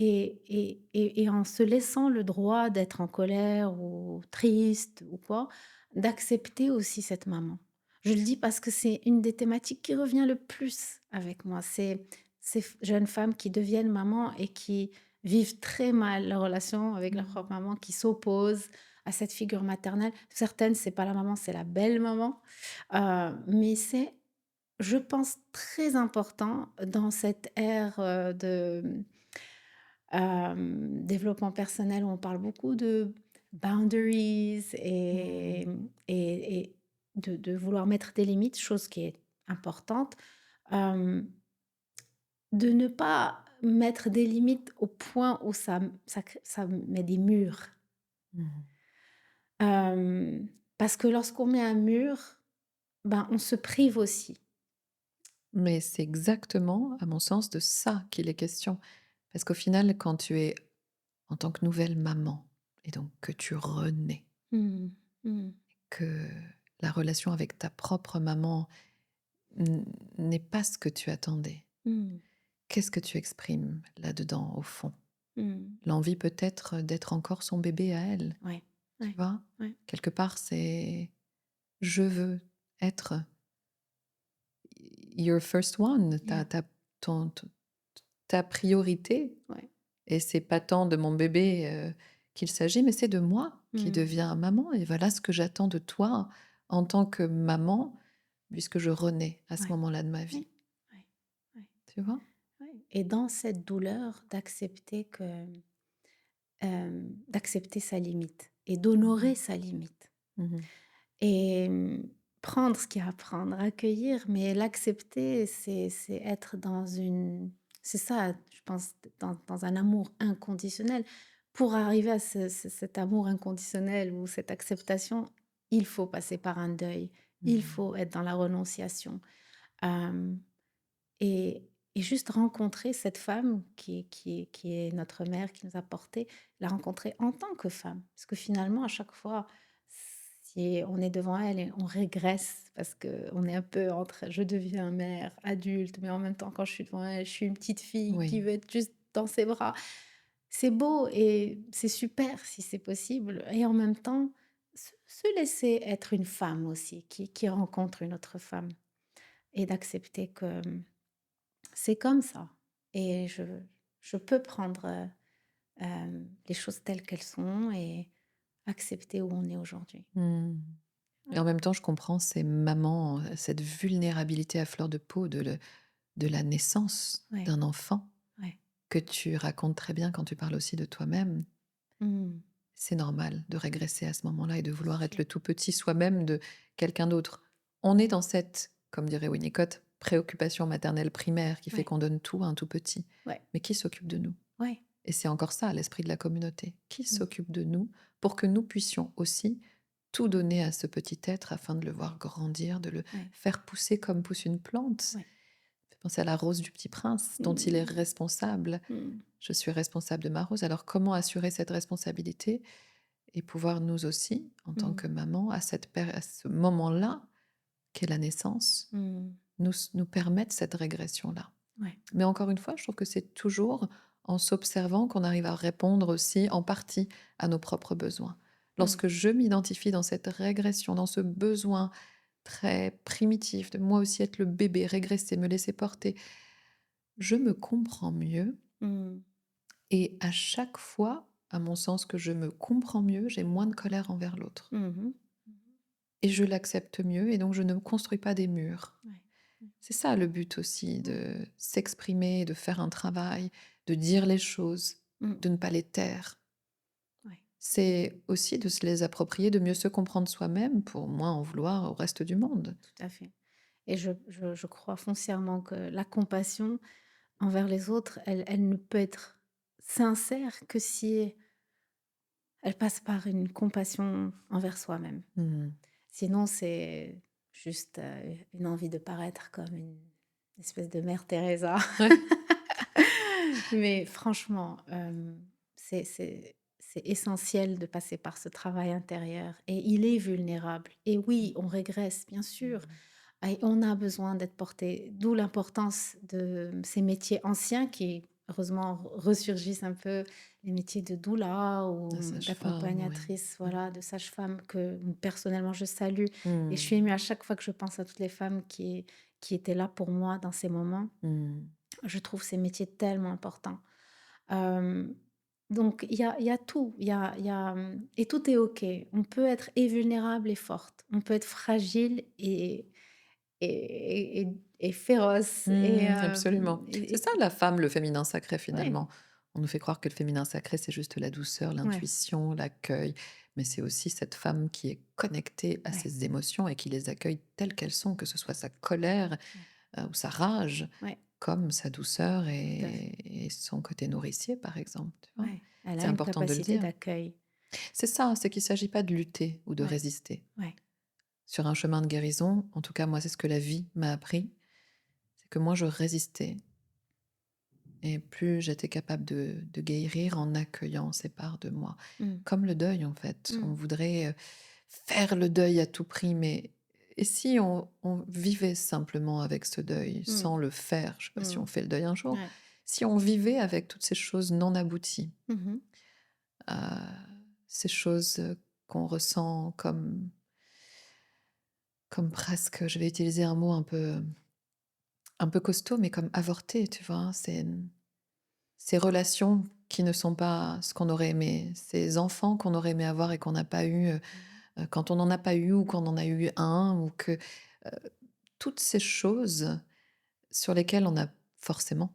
et en se laissant le droit d'être en colère ou triste ou quoi, d'accepter aussi cette maman. Je le dis parce que c'est une des thématiques qui revient le plus avec moi. C'est ces jeunes femmes qui deviennent mamans et qui vivent très mal leur relation avec leur Mmh. propre maman, qui s'opposent à cette figure maternelle. Certaines, c'est pas la maman, c'est la belle-maman. Mais c'est, je pense, très important dans cette ère, de développement personnel où on parle beaucoup de boundaries et, Mmh. et de vouloir mettre des limites, chose qui est importante, euh, de ne pas mettre des limites au point où ça met des murs. Mmh. Euh, Parce que lorsqu'on met un mur, ben, on se prive aussi. Mais c'est exactement, à mon sens, de ça qu'il est question. Parce qu'au final, quand tu es en tant que nouvelle maman et donc que tu renais, Mm, mm, que la relation avec ta propre maman n n'est pas ce que tu attendais, mm, qu'est-ce que tu exprimes là-dedans, au fond? mm. L'envie peut-être d'être encore son bébé à elle, Ouais, tu ouais, vois? ouais. Quelque part, c'est: «Je veux être your first one», Yeah, ton ta priorité. ouais. Et c'est pas tant de mon bébé, qu'il s'agit, mais c'est de moi qui Mm, deviens maman et voilà ce que j'attends de toi en tant que maman, puisque je renais à ce ouais, moment-là de ma vie. ouais, ouais, ouais. Tu vois? Ouais, et dans cette douleur, d'accepter que, d'accepter sa limite et d'honorer Mmh. sa limite Mmh. et prendre ce qu'il y a à prendre, accueillir, mais l'accepter, c'est être dans une, c'est ça, je pense, dans un amour inconditionnel. Pour arriver à cet amour inconditionnel ou cette acceptation, il faut passer par un deuil, il Mmh. faut être dans la renonciation. Hem Et juste rencontrer cette femme qui est notre mère, qui nous a portés, la rencontrer en tant que femme. Parce que finalement, à chaque fois, si on est devant elle et on régresse parce qu'on est un peu entre je deviens mère, adulte, mais en même temps, quand je suis devant elle, je suis une petite fille qui Oui. veut être juste dans ses bras. C'est beau et c'est super si c'est possible. Et en même temps, se laisser être une femme aussi qui rencontre une autre femme et d'accepter que c'est comme ça et je peux prendre, les choses telles qu'elles sont et accepter où on est aujourd'hui. Mmh. Et Ouais, en même temps, je comprends ces mamans, cette vulnérabilité à fleur de peau de la naissance ouais, d'un enfant ouais. que tu racontes très bien quand tu parles aussi de toi-même. Mmh. C'est normal de régresser à ce moment-là et de Bien vouloir être sûr. le tout petit soi-même de quelqu'un d'autre. On est dans cette, comme dirait Winnicott, préoccupation maternelle primaire qui fait Ouais, qu'on donne tout à un tout petit. ouais, Mais qui s'occupe de nous? ouais. Et c'est encore ça, l'esprit de la communauté. Qui Mmh. s'occupe de nous pour que nous puissions aussi tout donner à ce petit être afin de le voir grandir, de le Ouais, faire pousser comme pousse une plante. ouais. Pensez à la rose du petit prince dont il est Mmh. responsable. Mmh. Je suis responsable de ma rose. Alors comment assurer cette responsabilité et pouvoir nous aussi, en tant Mmh. que maman, à ce moment-là, qu'est la naissance, Mmh. nous permettre cette régression-là. Ouais. Mais encore une fois, je trouve que c'est toujours en s'observant qu'on arrive à répondre aussi en partie à nos propres besoins. Mmh. Lorsque je m'identifie dans cette régression, dans ce besoin très primitif de moi aussi être le bébé, régresser, me laisser porter, je me comprends mieux Mmh. et à chaque fois, à mon sens, que je me comprends mieux, j'ai moins de colère envers l'autre. Mmh mh. Mmh. Et je l'accepte mieux et donc je ne construis pas des murs. Ouais. Mmh. C'est ça le but aussi, Ouais. de s'exprimer, de faire un travail, de dire les choses, Mmh. de ne pas les taire. Ouais, C'est aussi de se les approprier, de mieux se comprendre soi-même pour moins en vouloir au reste du monde. tout à fait et je crois foncièrement que la compassion envers les autres, elle ne peut être sincère que si elle passe par une compassion envers soi-même. Mmh. Sinon, c'est juste, une envie de paraître comme une espèce de mère Teresa. Ouais. Mais franchement, c'est essentiel de passer par ce travail intérieur et il est vulnérable et oui, on régresse, bien sûr Mmh. et on a besoin d'être porté. D'où l'importance de ces métiers anciens qui, heureusement, ressurgissent un peu, les métiers de doula ou La sage-femme, oui. d'accompagnatrice, Mmh. voilà, de sage-femme que personnellement je salue et je Mmh. suis émue à chaque fois que je pense à toutes les femmes qui étaient là pour moi dans ces moments. Mmh. Je trouve ces métiers tellement importants. Hem, donc il y a tout, et tout est OK. On peut être et vulnérable et forte. On peut être fragile et féroce Mmh, absolument. C'est et ça la femme, le féminin sacré ouais, finalement. On nous fait croire que le féminin sacré, c'est juste la douceur, ouais, l'intuition, l'accueil, mais c'est aussi cette femme qui est connectée à ouais, ses émotions et qui les accueille telles qu'elles sont, que ce soit sa colère, ouais, ou sa rage, ouais, comme sa douceur tout à fait. et son côté nourricier, par exemple, tu vois? Ouais, elle a C'est une important de le capacité dire. d'accueil. C'est ça, c'est qu'il ne s'agit pas de lutter ou de Ouais, résister. ouais. Sur un chemin de guérison, en tout cas moi, c'est ce que la vie m'a appris, c'est que moi je résistais et plus j'étais capable de guérir en accueillant ces parts de moi. Mmh. Comme le deuil en fait, Mmh. on voudrait, faire le deuil à tout prix, mais et si on vivait simplement avec ce deuil, Mmh. sans le faire? Je ne sais pas si Mmh. on fait le deuil un jour. Ouais. Si on vivait avec toutes ces choses non abouties, Mmh mh. ces choses, qu'on ressent comme presque, je vais utiliser un mot un peu costaud, mais comme avorté, tu vois? Ces relations qui ne sont pas ce qu'on aurait aimé, ces enfants qu'on aurait aimé avoir et qu'on n'a pas eu, Mmh. quand on n'en a pas eu ou qu'on en a eu un ou que, heu, toutes ces choses sur lesquelles on n'a forcément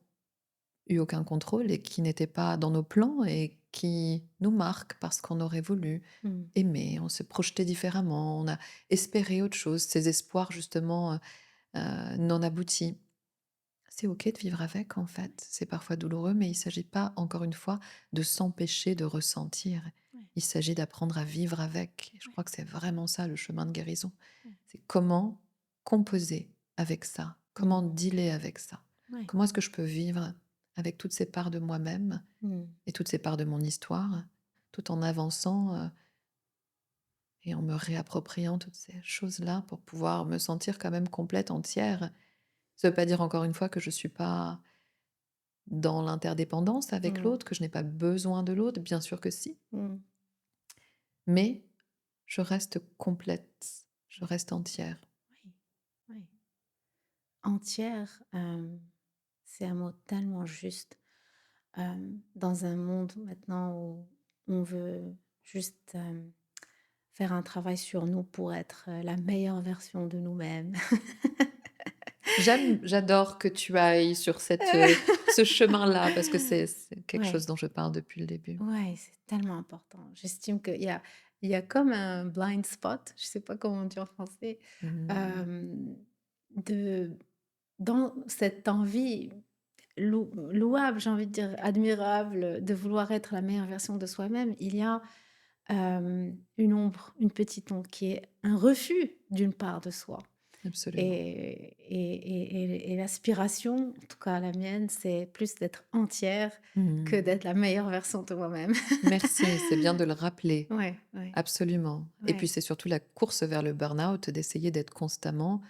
eu aucun contrôle et qui n'étaient pas dans nos plans et qui nous marquent parce qu'on aurait voulu Mmh. aimer, on s'est projeté différemment, on a espéré autre chose, ces espoirs justement, non aboutis. C'est OK de vivre avec, en fait. C'est parfois douloureux, mais il ne s'agit pas, encore une fois, de s'empêcher de ressentir. Ouais, Il s'agit d'apprendre à vivre avec. Et je ouais, crois que c'est vraiment ça le chemin de guérison. ouais. C'est comment composer avec ça, comment Mmh. dealer avec ça. Ouais. Comment est-ce que je peux vivre avec toutes ces parts de moi-même Mmh. et toutes ces parts de mon histoire, tout en avançant et en me réappropriant toutes ces choses-là pour pouvoir me sentir quand même complète, entière. Ça ne veut pas dire encore une fois que je suis pas dans l'interdépendance avec Mmh. l'autre, que je n'ai pas besoin de l'autre, bien sûr que si, Mmh. mais je reste complète, je reste entière. Oui, oui. Entière, c'est un mot tellement juste, dans un monde maintenant où on veut juste, faire un travail sur nous pour être, la meilleure version de nous-mêmes. J'adore que tu ailles sur ce chemin-là parce que c'est quelque chose Ouais, dont je parle depuis le début. ouais, c'est tellement important. J'estime qu'il y a comme un blind spot, je sais pas comment on dit en français, Mmh. hem, de dans cette envie louable, j'ai envie de dire admirable, de vouloir être la meilleure version de soi-même, il y a, une ombre, une petite ombre qui est un refus d'une part de soi Absolument. et l'aspiration, en tout cas la mienne, c'est plus d'être entière que Mmh. d'être la meilleure version de moi-même. Merci, c'est bien de le rappeler, Ouais, ouais, absolument et puis ouais. c'est surtout la course vers le burn-out, d'essayer d'être constamment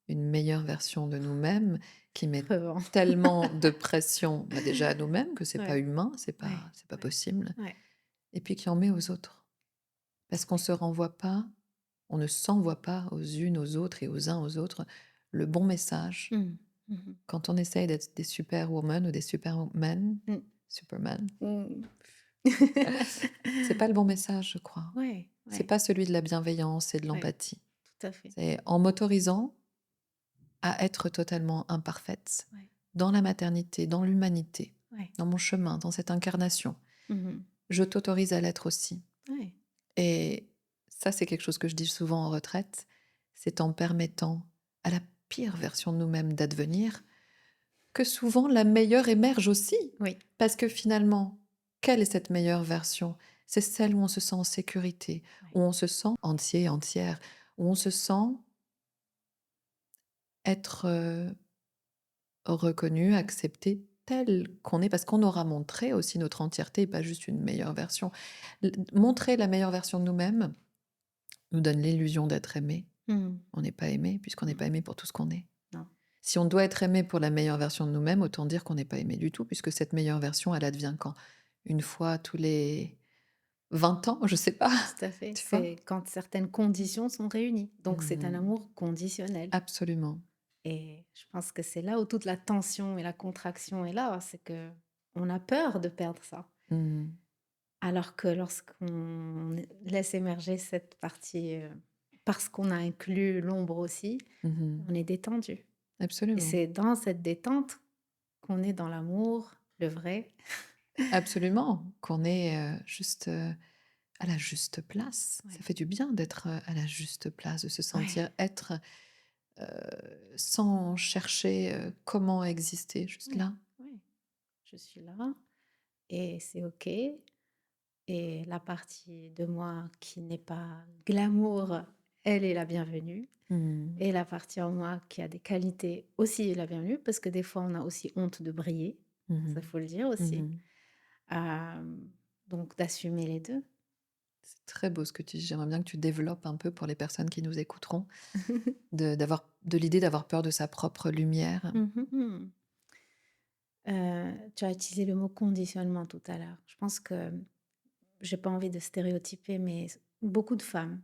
une meilleure version de nous-mêmes qui met Crevant. tellement de pression, bah, déjà à nous-mêmes que c'est pas Ouais, humain, ouais, c'est pas ouais, possible ouais. et puis qui en met aux autres. Parce qu'on Ouais. se renvoie pas, on ne s'envoie pas aux unes, aux autres et aux uns aux autres le bon message Mmh. Mmh. quand on essaye d'être des superwomen ou des supermen, Mmh. superman. Mmh. C'est pas le bon message, je crois. Ouais, C'est ouais, pas celui de la bienveillance et de ouais, l'empathie. tout à fait. C'est en m'autorisant à être totalement imparfaite Ouais, dans la maternité, dans l'humanité, ouais. dans mon chemin, dans cette incarnation. Mmh. Je t'autorise à l'être aussi. Ouais. Et ça, c'est quelque chose que je dis souvent en retraite, c'est en permettant à la pire version de nous-mêmes d'advenir que souvent la meilleure émerge aussi. Oui. Parce que finalement, quelle est cette meilleure version? C'est celle où on se sent en sécurité, Ouais. où on se sent entier, entière, où on se sent être reconnu, accepté tel qu'on est, parce qu'on aura montré aussi notre entièreté et pas juste une meilleure version. Montrer la meilleure version de nous-mêmes nous donne l'illusion d'être aimé. Mmh. On n'est pas aimé puisqu'on n'est Mmh. pas aimé pour tout ce qu'on est. Non. Si on doit être aimé pour la meilleure version de nous-mêmes, autant dire qu'on n'est pas aimé du tout, puisque cette meilleure version, elle advient quand? Une fois tous les 20 ans, je sais pas, Tout à fait. tu vois? C'est quand certaines conditions sont réunies. Donc c'est un Mmh. amour conditionnel Absolument. et je pense que c'est là où toute la tension et la contraction est là, c'est que on a peur de perdre ça. Mmh. Alors que lorsqu'on laisse émerger cette partie, parce qu'on a inclus l'ombre aussi, Mmh. on est détendu et Absolument. c'est dans cette détente qu'on est dans l'amour, le vrai. Absolument, qu'on est, juste, à la juste place. Ça Ouais. fait du bien d'être, à la juste place, de se Ouais, sentir être, sans chercher, comment exister, juste ouais, là. ouais. Je suis là et c'est OK et la partie de moi qui n'est pas glamour, elle est la bienvenue Mmh. et la partie en moi qui a des qualités aussi est la bienvenue parce que des fois on a aussi honte de briller, Mmh ça mh. faut le dire aussi. Mmh. Donc d'assumer les 2. C'est très beau ce que tu dis. J'aimerais bien que tu développes un peu pour les personnes qui nous écouteront, de l'idée d'avoir peur de sa propre lumière. Mmh mh. Tu as utilisé le mot conditionnement tout à l'heure. Je pense que j'ai pas envie de stéréotyper, mais beaucoup de femmes,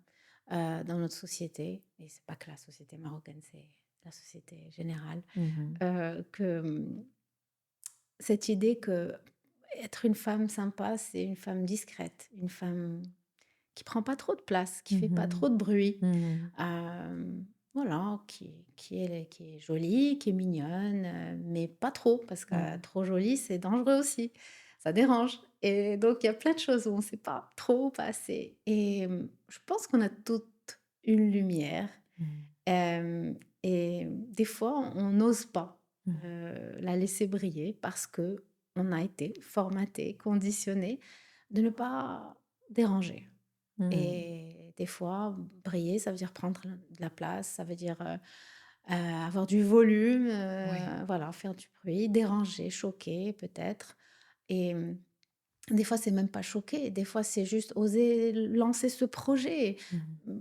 dans notre société et c'est pas que la société marocaine, c'est la société générale, Mmh. que, cette idée que être une femme sympa, c'est une femme discrète, une femme qui prend pas trop de place, qui fait pas Mmh. trop de bruit, Mmh. voilà, qui est jolie, qui est mignonne, mais pas trop parce que Mmh. trop jolie, c'est dangereux aussi, ça dérange et donc il y a plein de choses où on sait pas trop, pas assez et je pense qu'on a toutes une lumière, Mmh. et des fois on n'ose pas, Mmh. la laisser briller parce que on a été formaté, conditionné de ne pas déranger. Mmh. Et des fois, briller, ça veut dire prendre de la place, ça veut dire, avoir du volume, Oui. voilà, faire du bruit, déranger, choquer peut-être et des fois, c'est même pas choquer, des fois, c'est juste oser lancer ce projet, Mmh.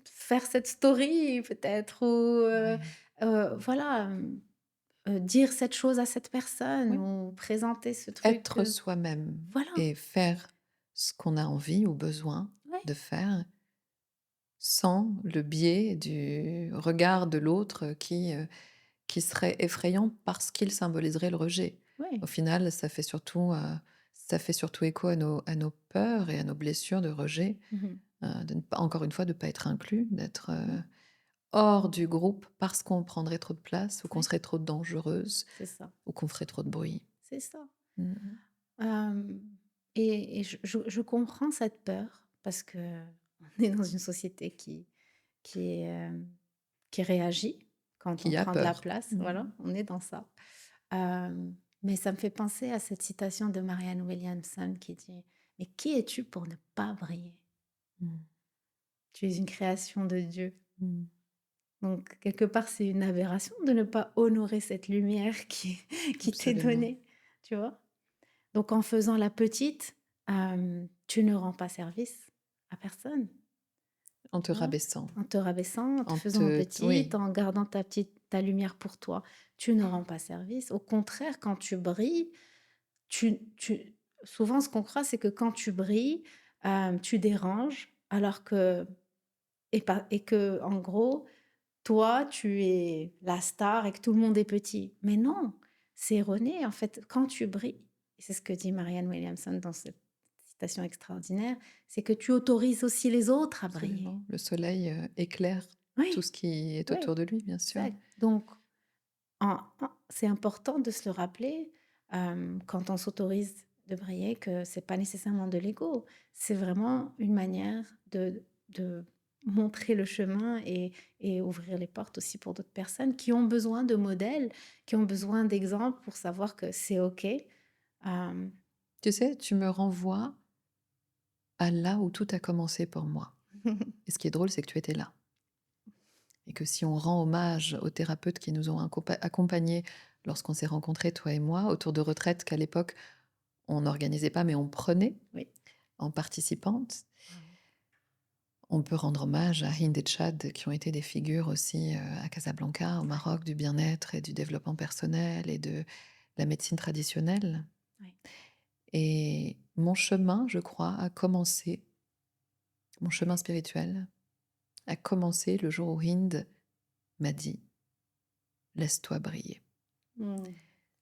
faire cette story peut-être ou Ouais. voilà, dire cette chose à cette personne Oui. ou présenter ce truc, Être soi-même voilà, et faire ce qu'on a envie ou besoin ouais, de faire sans le biais du regard de l'autre qui serait effrayant parce qu'il symboliserait le rejet. ouais. Au final, ça fait surtout écho à nos peurs et à nos blessures de rejet, Mmh. de ne pas encore une fois, de ne pas être inclus, d'être, Ouais, hors du groupe parce qu'on prendrait trop de place ou qu'on ouais, serait trop dangereuse c'est ça, ou qu'on ferait trop de bruit. c'est ça. Mmh mh. Hem et je comprends cette peur parce qu'on est dans une société qui est, qui réagit quand on Qui a prend de la peur. place, Mmh. voilà, on est dans ça. Mais ça me fait penser à cette citation de Marianne Williamson qui dit: «Mais qui es-tu pour ne pas briller? Mmh. Tu es une création de Dieu». Mmh. Donc quelque part, c'est une aberration de ne pas honorer cette lumière qui t'est Absolument. donnée, tu vois? Donc en faisant la petite, tu ne rends pas service à personne. En te tu vois? rabaissant, En te rabaissant, en te en faisant te petite, oui, en gardant ta lumière pour toi. Tu ne rends pas service. Au contraire, quand tu brilles, tu souvent ce qu'on croit, c'est que quand tu brilles, tu déranges alors que et que en gros, toi, tu es la star et que tout le monde est petit. Mais non, c'est erroné. En fait, quand tu brilles, et c'est ce que dit Marianne Williamson dans cette citation extraordinaire, c'est que tu autorises aussi les autres à briller. absolument. Le soleil, éclaire tout Oui, ce qui est oui, autour de lui, bien sûr. exact. Donc, c'est important de se le rappeler quand on s'autorise de briller que c'est pas nécessairement de l'ego. C'est vraiment une manière de montrer le chemin et ouvrir les portes aussi pour d'autres personnes qui ont besoin de modèles, qui ont besoin d'exemples pour savoir que c'est OK. Euh, Tu sais, tu me renvoies à là où tout a commencé pour moi. Et ce qui est drôle, c'est que tu étais là. Et que si on rend hommage aux thérapeutes qui nous ont accompagnés lorsqu'on s'est rencontrés, toi et moi, autour de retraites qu'à l'époque, on n'organisait pas, mais on prenait oui. en participante, Bravo. on peut rendre hommage à Hind et Tchad, qui ont été des figures aussi à Casablanca, au Ouais, Maroc, du bien-être et du développement personnel et de la médecine traditionnelle. ouais. Et mon chemin, je crois, a commencé, mon chemin spirituel a commencé le jour où Hind m'a dit: laisse-toi briller. Mm,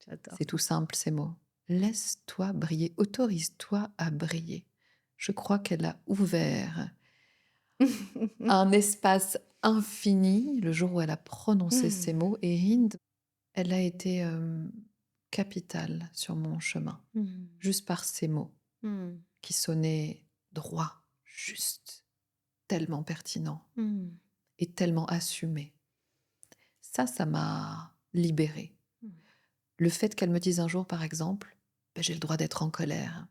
j'adore C'est tout ça. simple ces mots. Laisse-toi briller, autorise-toi à briller. Je crois qu'elle a ouvert un espace infini le jour où elle a prononcé ces Mm, mots et Hind, elle a été capitale sur mon chemin, mm, juste par ces mots mm, qui sonnaient droit, juste, tellement pertinents mm, et tellement assumés. Ça m'a libérée. mm. Le fait qu'elle me dise un jour, par exemple, ben, j'ai le droit d'être en colère.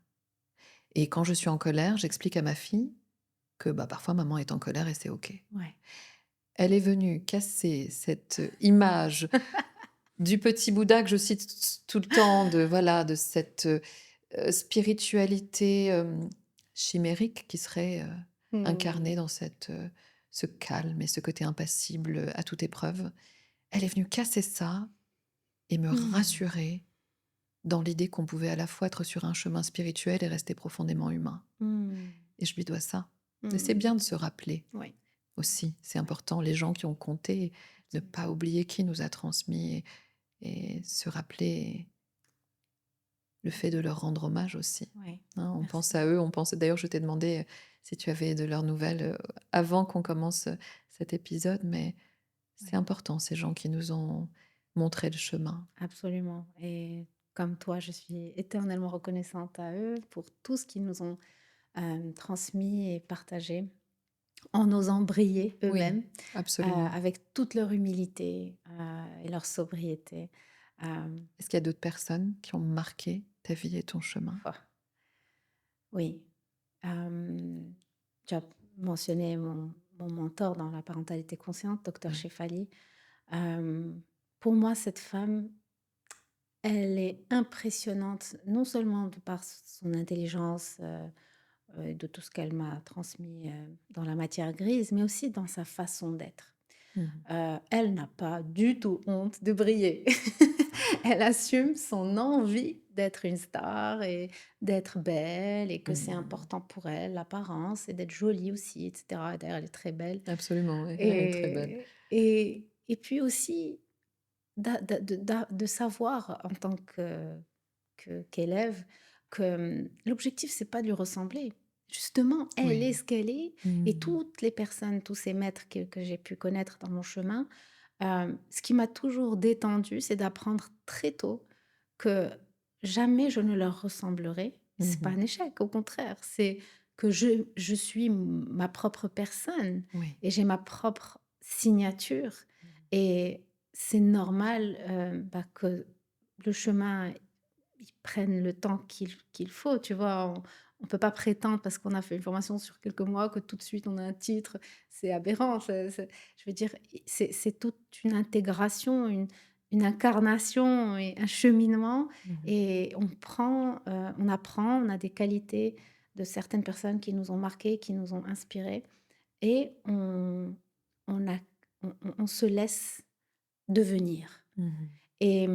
Et quand je suis en colère, j'explique à ma fille que bah, parfois maman est en colère et c'est OK. Ouais. Elle est venue casser cette image du petit Bouddha que je cite tout le temps, de, voilà, de cette spiritualité chimérique qui serait Mm, incarnée dans ce calme et ce côté impassible à toute épreuve. Elle est venue casser ça et me mm, rassurer dans l'idée qu'on pouvait à la fois être sur un chemin spirituel et rester profondément humain. mm, Et je lui dois ça. Et c'est mm. bien de se rappeler Ouais, aussi, c'est ouais, important, les gens qui ont compté, ne absolument. pas oublier qui nous a transmis et se rappeler le fait de leur rendre hommage aussi. Ouais, Hein, on pense merci. à eux, on pense. D'ailleurs, je t'ai demandé si tu avais de leurs nouvelles avant qu'on commence cet épisode, mais c'est Ouais, important, ces gens qui nous ont montré le chemin. absolument. Et comme toi, je suis éternellement reconnaissante à eux pour tout ce qu'ils nous ont transmis et partagé en osant briller Oui, eux-mêmes, absolument. avec toute leur humilité et leur sobriété. Euh, Est-ce qu'il y a d'autres personnes qui ont marqué ta vie et ton chemin? oh, oui. Euh, Tu as mentionné mon mentor dans la parentalité consciente, docteur Oui. Shefali. Euh, pour moi, cette femme, elle est impressionnante, non seulement de par son intelligence, de tout ce qu'elle m'a transmis dans la matière grise, mais aussi dans sa façon d'être. Mhm. Elle n'a pas du tout honte de briller. Elle assume son envie d'être une star et d'être belle et que c'est Mhm. important pour elle, l'apparence et d'être jolie aussi, etc. D'ailleurs, elle est très belle. Absolument, oui, elle est très belle. Et puis aussi, de savoir en tant qu'élève que l'objectif, c'est pas de lui ressembler. Justement, elle est Oui. ce qu'elle est et Mhm. toutes les personnes, tous ces maîtres que j'ai pu connaître dans mon chemin, ce qui m'a toujours détendue, c'est d'apprendre très tôt que jamais je ne leur ressemblerai. C'est pas Mhm. un échec, au contraire, c'est que je suis ma propre personne Oui. et j'ai ma propre signature et c'est normal, bah, que le chemin, il prenne le temps qu'il faut, tu vois? On peut pas prétendre parce qu'on a fait une formation sur quelques mois que tout de suite on a un titre. C'est aberrant, je veux dire, c'est toute une intégration, une incarnation et un cheminement Mhm. et on apprend, on a des qualités de certaines personnes qui nous ont marquées, qui nous ont inspirés et on a on se laisse devenir Mmh. et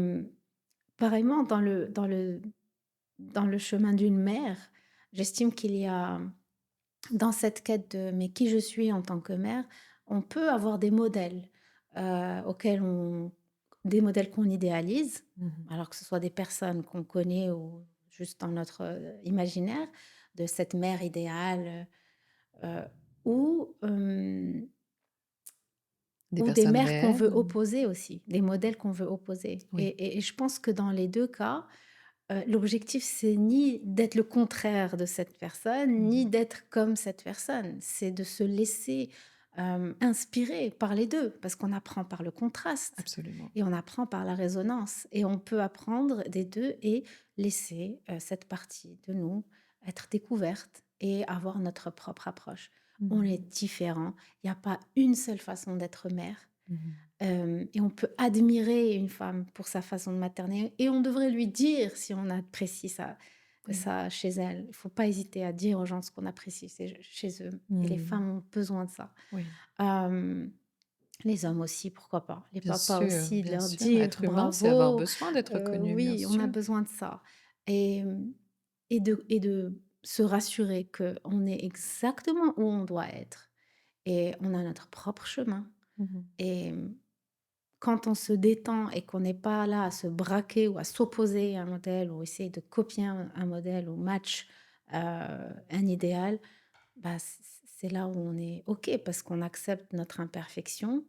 pareillement dans le chemin d'une mère, j'estime qu'il y a dans cette quête de «mais qui je suis en tant que mère», on peut avoir des modèles, auxquels on des modèles qu'on idéalise, Mmh. alors que ce soit des personnes qu'on connaît ou juste dans notre, imaginaire de cette mère idéale, heu, ou, Des ou des personnes mères qu'on réelles? veut opposer aussi, des modèles qu'on veut opposer Oui. et je pense que dans les 2 cas, l'objectif, c'est ni d'être le contraire de cette personne, ni Mmh. d'être comme cette personne. C'est de se laisser, inspirer par les 2, parce qu'on apprend par le contraste Absolument. et on apprend par la résonance et on peut apprendre des 2 et laisser, cette partie de nous être découverte et avoir notre propre approche. On est Mmh. différents, il y a pas une seule façon d'être mère. Mmh. Et on peut admirer une femme pour sa façon de materner et on devrait lui dire si on apprécie Oui. ça chez elle. Il faut pas hésiter à dire aux gens ce qu'on apprécie chez eux et les Mmh. femmes ont besoin de ça. Oui. Hem, les hommes aussi, pourquoi pas. Les papas aussi, de Bien leur sûr. dire: Être humain, c'est avoir «Bravo, besoin d'être reconnu, bien oui, on a sûr. besoin de ça» et et de se rassurer qu'on est exactement où on doit être et on a notre propre chemin Mmh. et quand on se détend et qu'on n'est pas là à se braquer ou à s'opposer à un modèle ou essayer de copier un modèle ou match, un idéal, bah, c'est là où on est OK parce qu'on accepte notre imperfection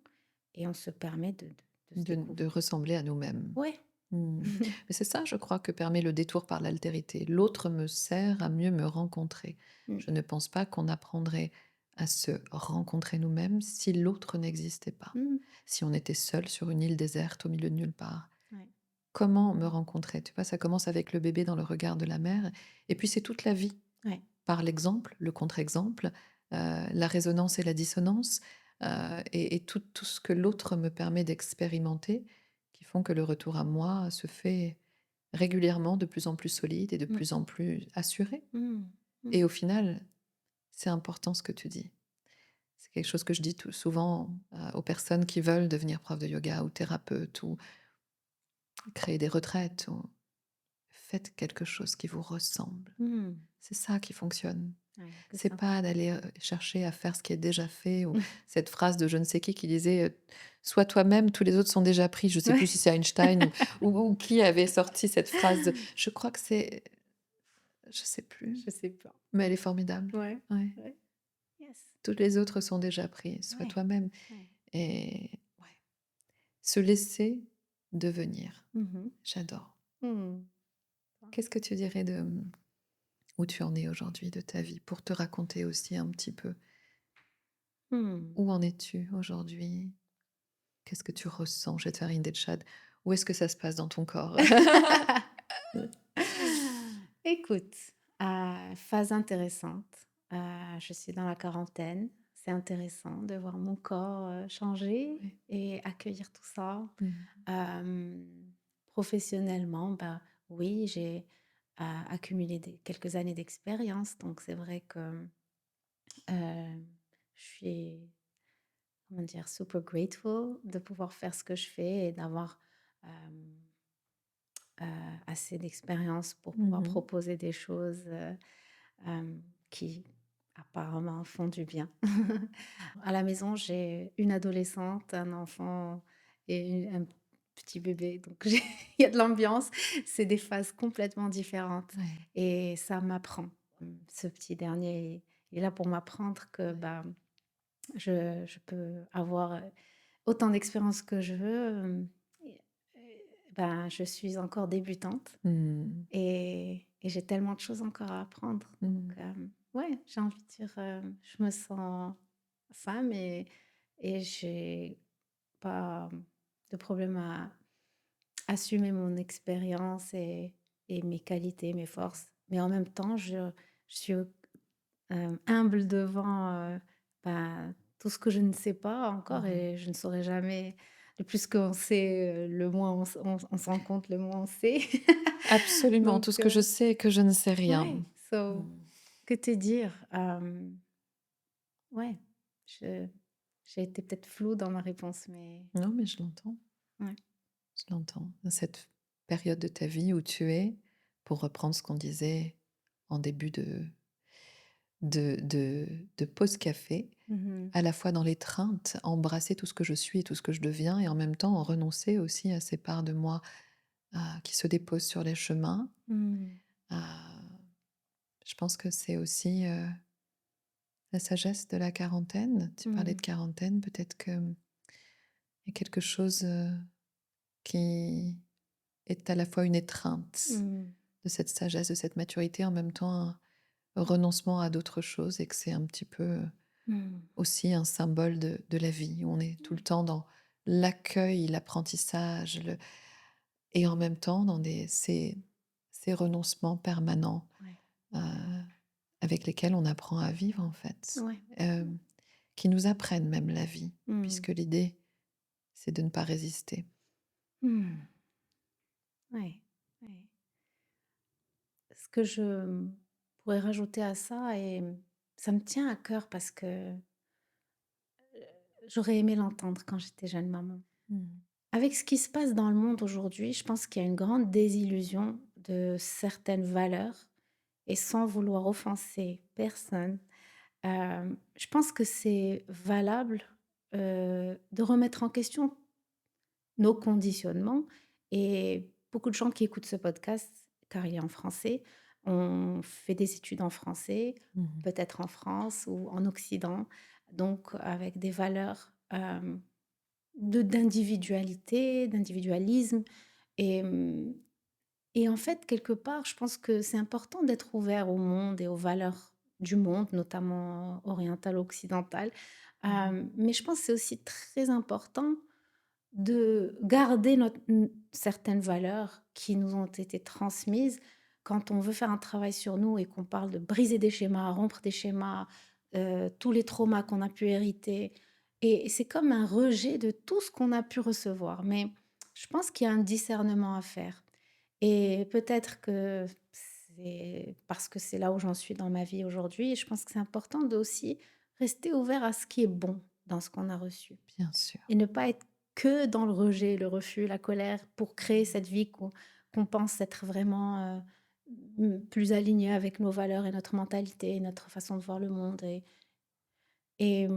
et on se permet de se De découvrir. ressembler à nous-mêmes. Ouais. Mmh. Mais c'est ça, je crois, que permet le détour par l'altérité. L'autre me sert à mieux me rencontrer. Mmh. Je ne pense pas qu'on apprendrait à se rencontrer nous-mêmes si l'autre n'existait pas. Mmh. Si on était seul sur une île déserte au milieu de nulle part. Ouais. Comment me rencontrer? Tu vois, ça commence avec le bébé dans le regard de la mère et puis c'est toute la vie. Ouais. Par l'exemple, le contre-exemple, la résonance et la dissonance, et tout ce que l'autre me permet d'expérimenter, qui font que le retour à moi se fait régulièrement de plus en plus solide et de Mmh. plus en plus assuré. Mmh. Mmh. Et au final, c'est important ce que tu dis. C'est quelque chose que je dis tout souvent, aux personnes qui veulent devenir prof de yoga ou thérapeute ou créer des retraites ou faites quelque chose qui vous ressemble. Mmh. C'est ça qui fonctionne. Ouais, que C'est ça. pas d'aller, chercher à faire ce qui est déjà fait ou cette phrase de je ne sais qui disait, «Sois toi-même, tous les autres sont déjà pris». Je sais plus Ouais. si c'est Einstein ou qui avait sorti cette phrase de je crois que c'est je sais plus, Je sais pas. mais elle est formidable. Ouais. Ouais. Ouais. Yes. «Tous les autres sont déjà pris, sois Ouais. toi-même» Ouais. et ouais, se laisser devenir. Mmh. J'adore. Mmh. Qu'est-ce que tu dirais de, où tu en es aujourd'hui de ta vie? Pour te raconter aussi un petit peu. Mmh. Où en es-tu aujourd'hui? Qu'est-ce que tu ressens? Je vais te faire une des tchad. Où est-ce que ça se passe dans ton corps? Écoute, phase intéressante. Je suis dans la quarantaine. C'est intéressant de voir mon corps, changer Oui. et accueillir tout ça. Mmh. Professionnellement, bah, oui, j'ai, accumulé quelques années d'expérience, donc c'est vrai que, je suis, comment dire? Super grateful de pouvoir faire ce que je fais et d'avoir, hem heu, assez d'expérience pour Mmh pouvoir mh. proposer des choses, qui apparemment font du bien. À la maison, j'ai une adolescente, un enfant et un petit bébé, donc il y a de l'ambiance. C'est des phases complètement différentes Ouais, et ça m'apprend. Ce petit dernier, il est là pour m'apprendre que, ouais. bah, je peux avoir, autant d'expérience que je veux, ben, je suis encore débutante Mmh. et j'ai tellement de choses encore à apprendre. Donc, Mmh. ouais, j'ai envie de dire, je me sens femme et j'ai pas de problème à assumer mon expérience et mes qualités, mes forces. Mais en même temps, je suis, humble devant, bah, tout ce que je ne sais pas encore Mmh. et je ne saurais jamais. Le plus qu'on sait, le moins on se rend compte, le moins on sait. Absolument, Donc, tout ce que je sais et que je ne sais rien. ouais, so Mmh. que te dire? Ouais, Je j'ai été peut-être floue dans ma réponse, mais Non, mais je l'entends, ouais. je l'entends. Dans cette période de ta vie où tu es, pour reprendre ce qu'on disait en début de pause café, Mmh. à la fois dans l'étreinte, embrasser tout ce que je suis et tout ce que je deviens et en même temps renoncer aussi à ces parts de moi, qui se déposent sur les chemins. Mmh. Heu, je pense que c'est aussi, la sagesse de la quarantaine. Tu parlais Mmh. de quarantaine, peut-être qu'il y a quelque chose, qui est à la fois une étreinte Mmh. de cette sagesse, de cette maturité, en même temps un renoncement à d'autres choses et que c'est un petit peu, Mmh. aussi un symbole de la vie, où on est tout le temps dans l'accueil, l'apprentissage, le et en même temps dans ces renoncements permanents, Ouais. heu, avec lesquels on apprend à vivre en fait, Ouais. qui nous apprennent même la vie, Mmh. puisque l'idée, c'est de ne pas résister. Mmh. Ouais. Ouais. Ce que je pourrais rajouter à ça et ça me tient à cœur parce que j'aurais aimé l'entendre quand j'étais jeune maman. Mmh. Avec ce qui se passe dans le monde aujourd'hui, je pense qu'il y a une grande désillusion de certaines valeurs et sans vouloir offenser personne, je pense que c'est valable, de remettre en question nos conditionnements et beaucoup de gens qui écoutent ce podcast, car il est en français, ont fait des études en français, Mmh. peut-être en France ou en Occident, donc avec des valeurs, d'individualité, d'individualisme et et en fait, quelque part, je pense que c'est important d'être ouvert au monde et aux valeurs du monde, notamment orientales, occidentales, Mmh. mais je pense que c'est aussi très important de garder certaines valeurs qui nous ont été transmises quand on veut faire un travail sur nous et qu'on parle de briser des schémas, rompre des schémas, tous les traumas qu'on a pu hériter. Et c'est comme un rejet de tout ce qu'on a pu recevoir. Mais je pense qu'il y a un discernement à faire. Et peut-être que c'est parce que c'est là où j'en suis dans ma vie aujourd'hui. Et je pense que c'est important de aussi rester ouvert à ce qui est bon dans ce qu'on a reçu. Bien sûr. Et ne pas être que dans le rejet, le refus, la colère pour créer cette vie qu'on pense être vraiment, plus alignée avec nos valeurs et notre mentalité et notre façon de voir le monde et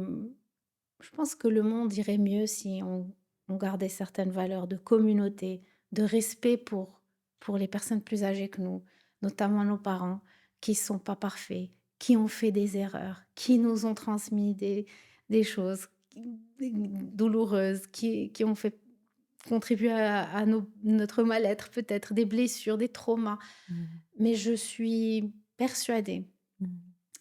je pense que le monde irait mieux si on gardait certaines valeurs de communauté, de respect pour les personnes plus âgées que nous, notamment nos parents qui sont pas parfaits, qui ont fait des erreurs, qui nous ont transmis des choses douloureuses, qui ont fait contribuer à notre mal-être peut-être, des blessures, des traumas. Mmh. Mais je suis persuadée Mmh.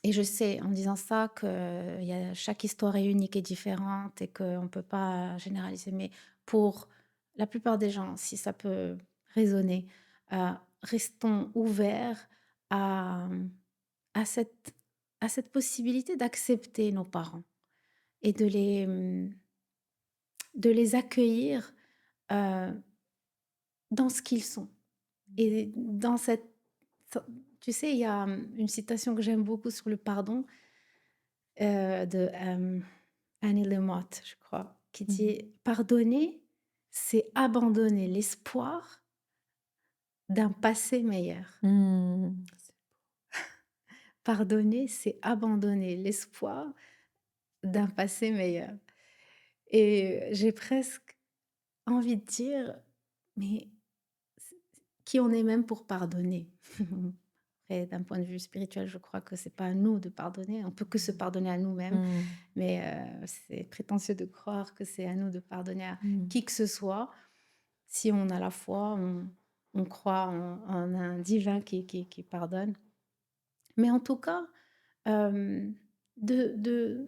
et je sais en disant ça que chaque histoire est unique et différente et qu'on ne peut pas généraliser. Mais pour la plupart des gens, si ça peut résonner, heu, restons ouverts à, à cette à cette possibilité d'accepter nos parents et de les accueillir, heu, dans ce qu'ils sont et dans cette tu sais, il y a, une citation que j'aime beaucoup sur le pardon, de, Annie Lemott, je crois, qui Mmh. dit: «Pardonner, c'est abandonner l'espoir d'un passé meilleur. Mmh. Pardonner, c'est abandonner l'espoir d'un passé meilleur» et j'ai presque envie de dire: «Mais c qui on est même pour pardonner?» Après, d'un point de vue spirituel, je crois que c'est pas à nous de pardonner, on peut que se pardonner à nous-mêmes, Mmh. mais c'est prétentieux de croire que c'est à nous de pardonner à Mmh. qui que ce soit. Si on a la foi, on croit en un divin qui pardonne. Mais en tout cas, hem, de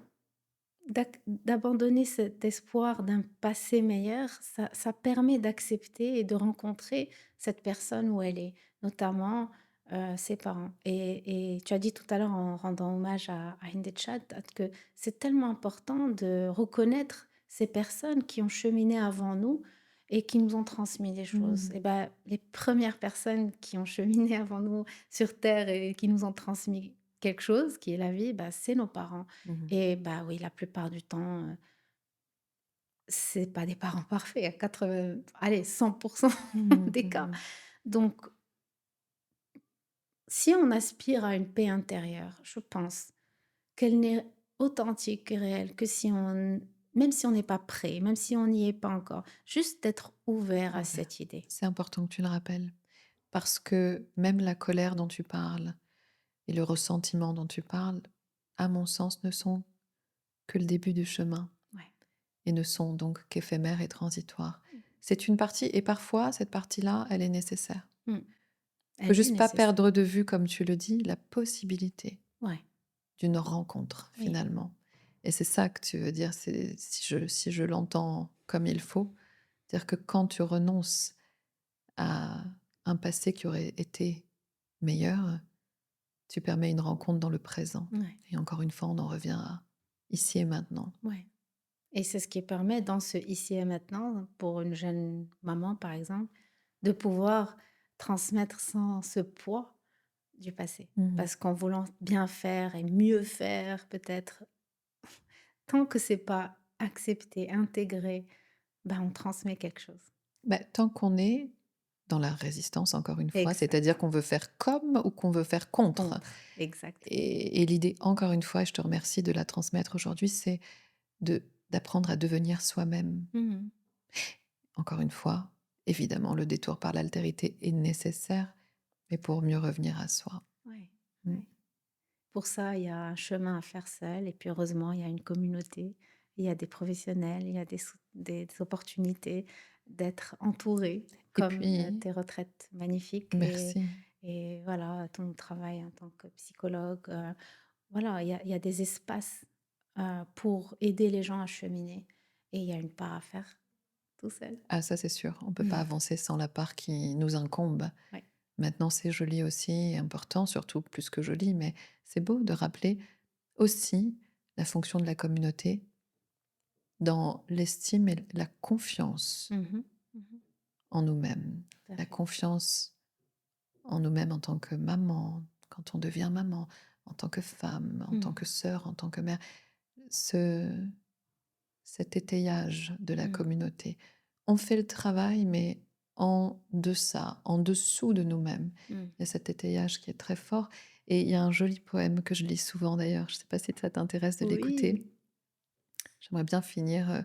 d'abandonner cet espoir d'un passé meilleur, ça permet d'accepter et de rencontrer cette personne où elle est, notamment, ses parents. Et tu as dit tout à l'heure en rendant hommage à Hindetchad que c'est tellement important de reconnaître ces personnes qui ont cheminé avant nous et qui nous ont transmis des choses. Mmh. Et ben, les premières personnes qui ont cheminé avant nous sur terre et qui nous ont transmis quelque chose qui est la vie, bah, c'est nos parents. Mmh. Et bah oui, la plupart du temps, c'est pas des parents parfaits, à 80, allez, 100 Mmh des cas. mh. Donc, si on aspire à une paix intérieure, je pense qu'elle n'est authentique et réelle que si on, même si on n'est pas prêt, même si on n'y est pas encore, juste d'être ouvert à Ouvert. cette idée. C'est important que tu le rappelles parce que même la colère dont tu parles et le ressentiment dont tu parles, à mon sens, ne sont que le début du chemin Ouais. et ne sont donc qu'éphémères et transitoires. C'est une partie et parfois cette partie-là, elle est nécessaire. Mmh. Faut Elle est juste pas nécessaire. perdre de vue, comme tu le dis, la possibilité Ouais. d'une rencontre Oui. finalement. Et c'est ça que tu veux dire, c'est si je l'entends comme il faut, dire que quand tu renonces à un passé qui aurait été meilleur, tu permets une rencontre dans le présent. Ouais. Et encore une fois, on en revient à ici et maintenant. Ouais. Et c'est ce qui permet dans ce ici et maintenant, pour une jeune maman, par exemple, de pouvoir transmettre sans ce poids du passé. Mmh. Parce qu'en voulant bien faire et mieux faire, peut-être, tant que c'est pas accepté, intégré, ben, on transmet quelque chose. Bah, tant qu'on est dans la résistance, encore une fois, c'est-à-dire Exact. qu'on veut faire comme ou qu'on veut faire contre. Contre. Exactement. Et l'idée, encore une fois, et je te remercie de la transmettre aujourd'hui, c'est d'apprendre à devenir soi-même. Mmh. Encore une fois, évidemment, le détour par l'altérité est nécessaire, mais pour mieux revenir à soi. Ouais. Mmh. Ouais. Pour ça, il y a un chemin à faire seul et puis heureusement, il y a une communauté, il y a des professionnels, il y a des opportunités d'être entouré Et comme puis, tes retraites magnifiques merci. et voilà, ton travail en tant que psychologue. Voilà, il y a des espaces pour aider les gens à cheminer et il y a une part à faire tout seul. Ah, ça, c'est sûr. On ne peut pas Mm. avancer sans la part qui nous incombe. Ouais. Maintenant, c'est joli aussi, et important, surtout plus que joli, mais c'est beau de rappeler aussi la fonction de la communauté dans l'estime et la confiance Mhm. Mhm. en nous-mêmes. Tout à La fait. confiance en nous-mêmes en tant que maman, quand on devient maman, en tant que femme, en tant Mm. que sœur, en tant que mère. Ce, cet étayage de la Mm. communauté. On fait le travail, mais en deçà, en dessous de nous-mêmes. Mm. Il y a cet étayage qui est très fort. Et il y a un joli poème que je lis souvent d'ailleurs. Je ne sais pas si ça t'intéresse de Oui. l'écouter. J'aimerais bien finir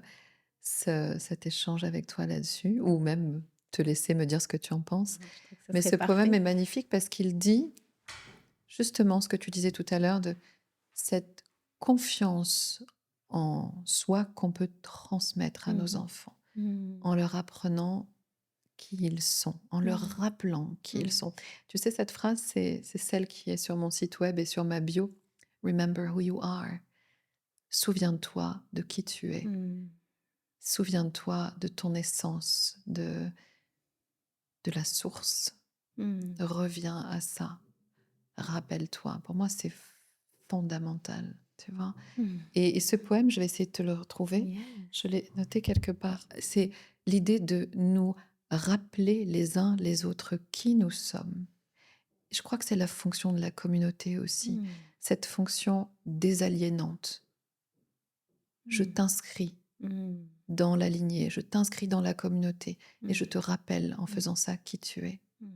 cet échange avec toi là-dessus, ou même te laisser me dire ce que tu en penses. Je trouve que ce Mais serait ce poème parfait. est magnifique parce qu'il dit justement ce que tu disais tout à l'heure de cette confiance en soi qu'on peut transmettre à nos Mhm. enfants, Mm. en leur apprenant qui ils sont, en leur Mm. rappelant qui ils Mm. sont. Tu sais, cette phrase, c'est celle qui est sur mon site web et sur ma bio. Remember who you are. Souviens-toi de qui tu es. Mm. Souviens-toi de ton essence, de la source. Mm. Reviens à ça. Rappelle-toi. Pour moi, c'est fondamental, tu vois. Mm. Et ce poème, je vais essayer de te le retrouver. Yes. Je l'ai noté quelque part. C'est l'idée de nous rappeler les uns les autres qui nous sommes. Je crois que c'est la fonction de la communauté aussi, Mm. cette fonction désaliénante. Je Mm. t'inscris Mm. dans la lignée, je t'inscris dans la communauté et je Mm. te rappelle en Mm. faisant ça qui tu es. Mm.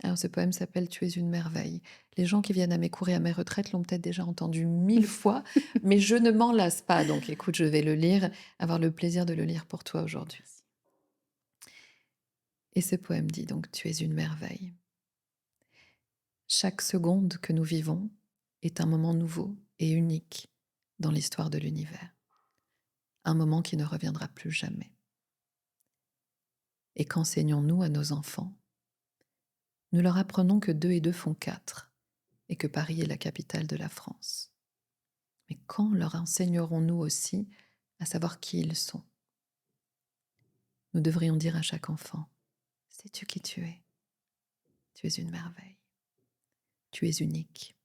Alors ce poème s'appelle Tu es une merveille. Les gens qui viennent à mes cours et à mes retraites l'ont peut-être déjà entendu 1000 fois, mais je ne m'en lasse pas. Donc écoute, je vais le lire, avoir le plaisir de le lire pour toi aujourd'hui. Merci. Et ce poème dit donc Tu es une merveille. Chaque seconde que nous vivons est un moment nouveau et unique dans l'histoire de l'univers. Un moment qui ne reviendra plus jamais. Et qu'enseignons-nous à nos enfants? Nous leur apprenons que 2 et 2 font 4 et que Paris est la capitale de la France. Mais quand leur enseignerons-nous aussi à savoir qui ils sont? Nous devrions dire à chaque enfant, sais-tu qui tu es? Tu es une merveille. Tu es unique.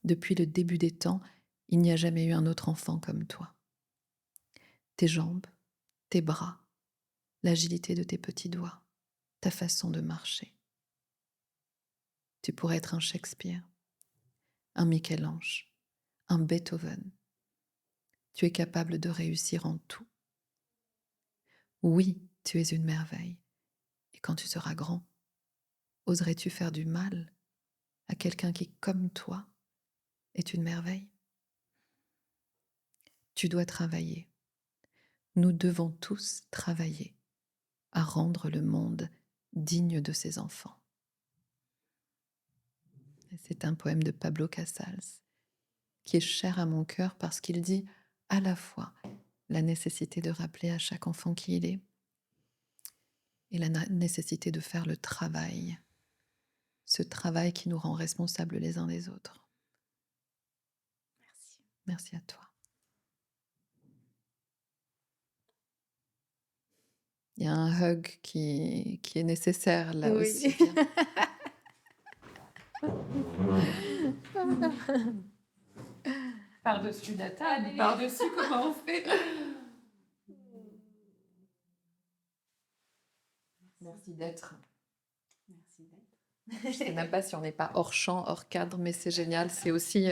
Depuis le début des temps, il n'y a jamais eu un autre enfant comme toi. Tes jambes, tes bras, l'agilité de tes petits doigts, ta façon de marcher. Tu pourrais être un Shakespeare. un Michel-Ange, un Beethoven. Tu es capable de réussir en tout. Oui, tu es une merveille. Et quand tu seras grand, oserais-tu faire du mal à quelqu'un qui, comme toi, est une merveille? Tu dois travailler. Nous devons tous travailler à rendre le monde digne de ses enfants. Et c'est un poème de Pablo Casals qui est cher à mon cœur parce qu'il dit à la fois la nécessité de rappeler à chaque enfant qui il est et la nécessité de faire le travail, ce travail qui nous rend responsables les uns des autres. Merci. Merci à toi. Il y a un hug qui est nécessaire là aussi. Oui. Viens. Par-dessus la table, Allez. par-dessus, comment on fait? Merci d'être. Merci d'être. Je ne sais même pas si on n'est pas hors champ, hors cadre, mais c'est génial. C'est aussi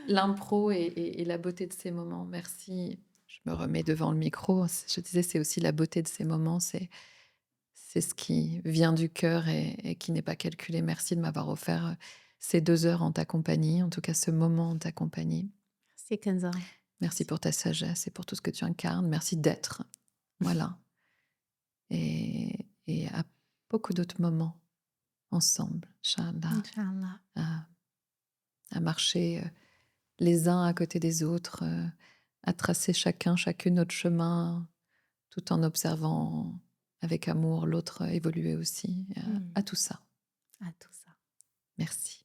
l'impro et la beauté de ces moments. Merci. Je me remets devant le micro. Je disais, c'est aussi la beauté de ces moments. C'est ce qui vient du cœur et qui n'est pas calculé. Merci de m'avoir offert ces 2 heures en ta compagnie, en tout cas ce moment en ta compagnie. Merci Kenza. Merci pour ta sagesse et pour tout ce que tu incarnes. Merci d'être. Voilà. Et à beaucoup d'autres moments ensemble, Inch'Allah, Inch'Allah. à marcher les uns à côté des autres, à tracer chacune notre chemin, tout en observant avec amour l'autre évoluer aussi, à tout ça. À tout ça. Merci.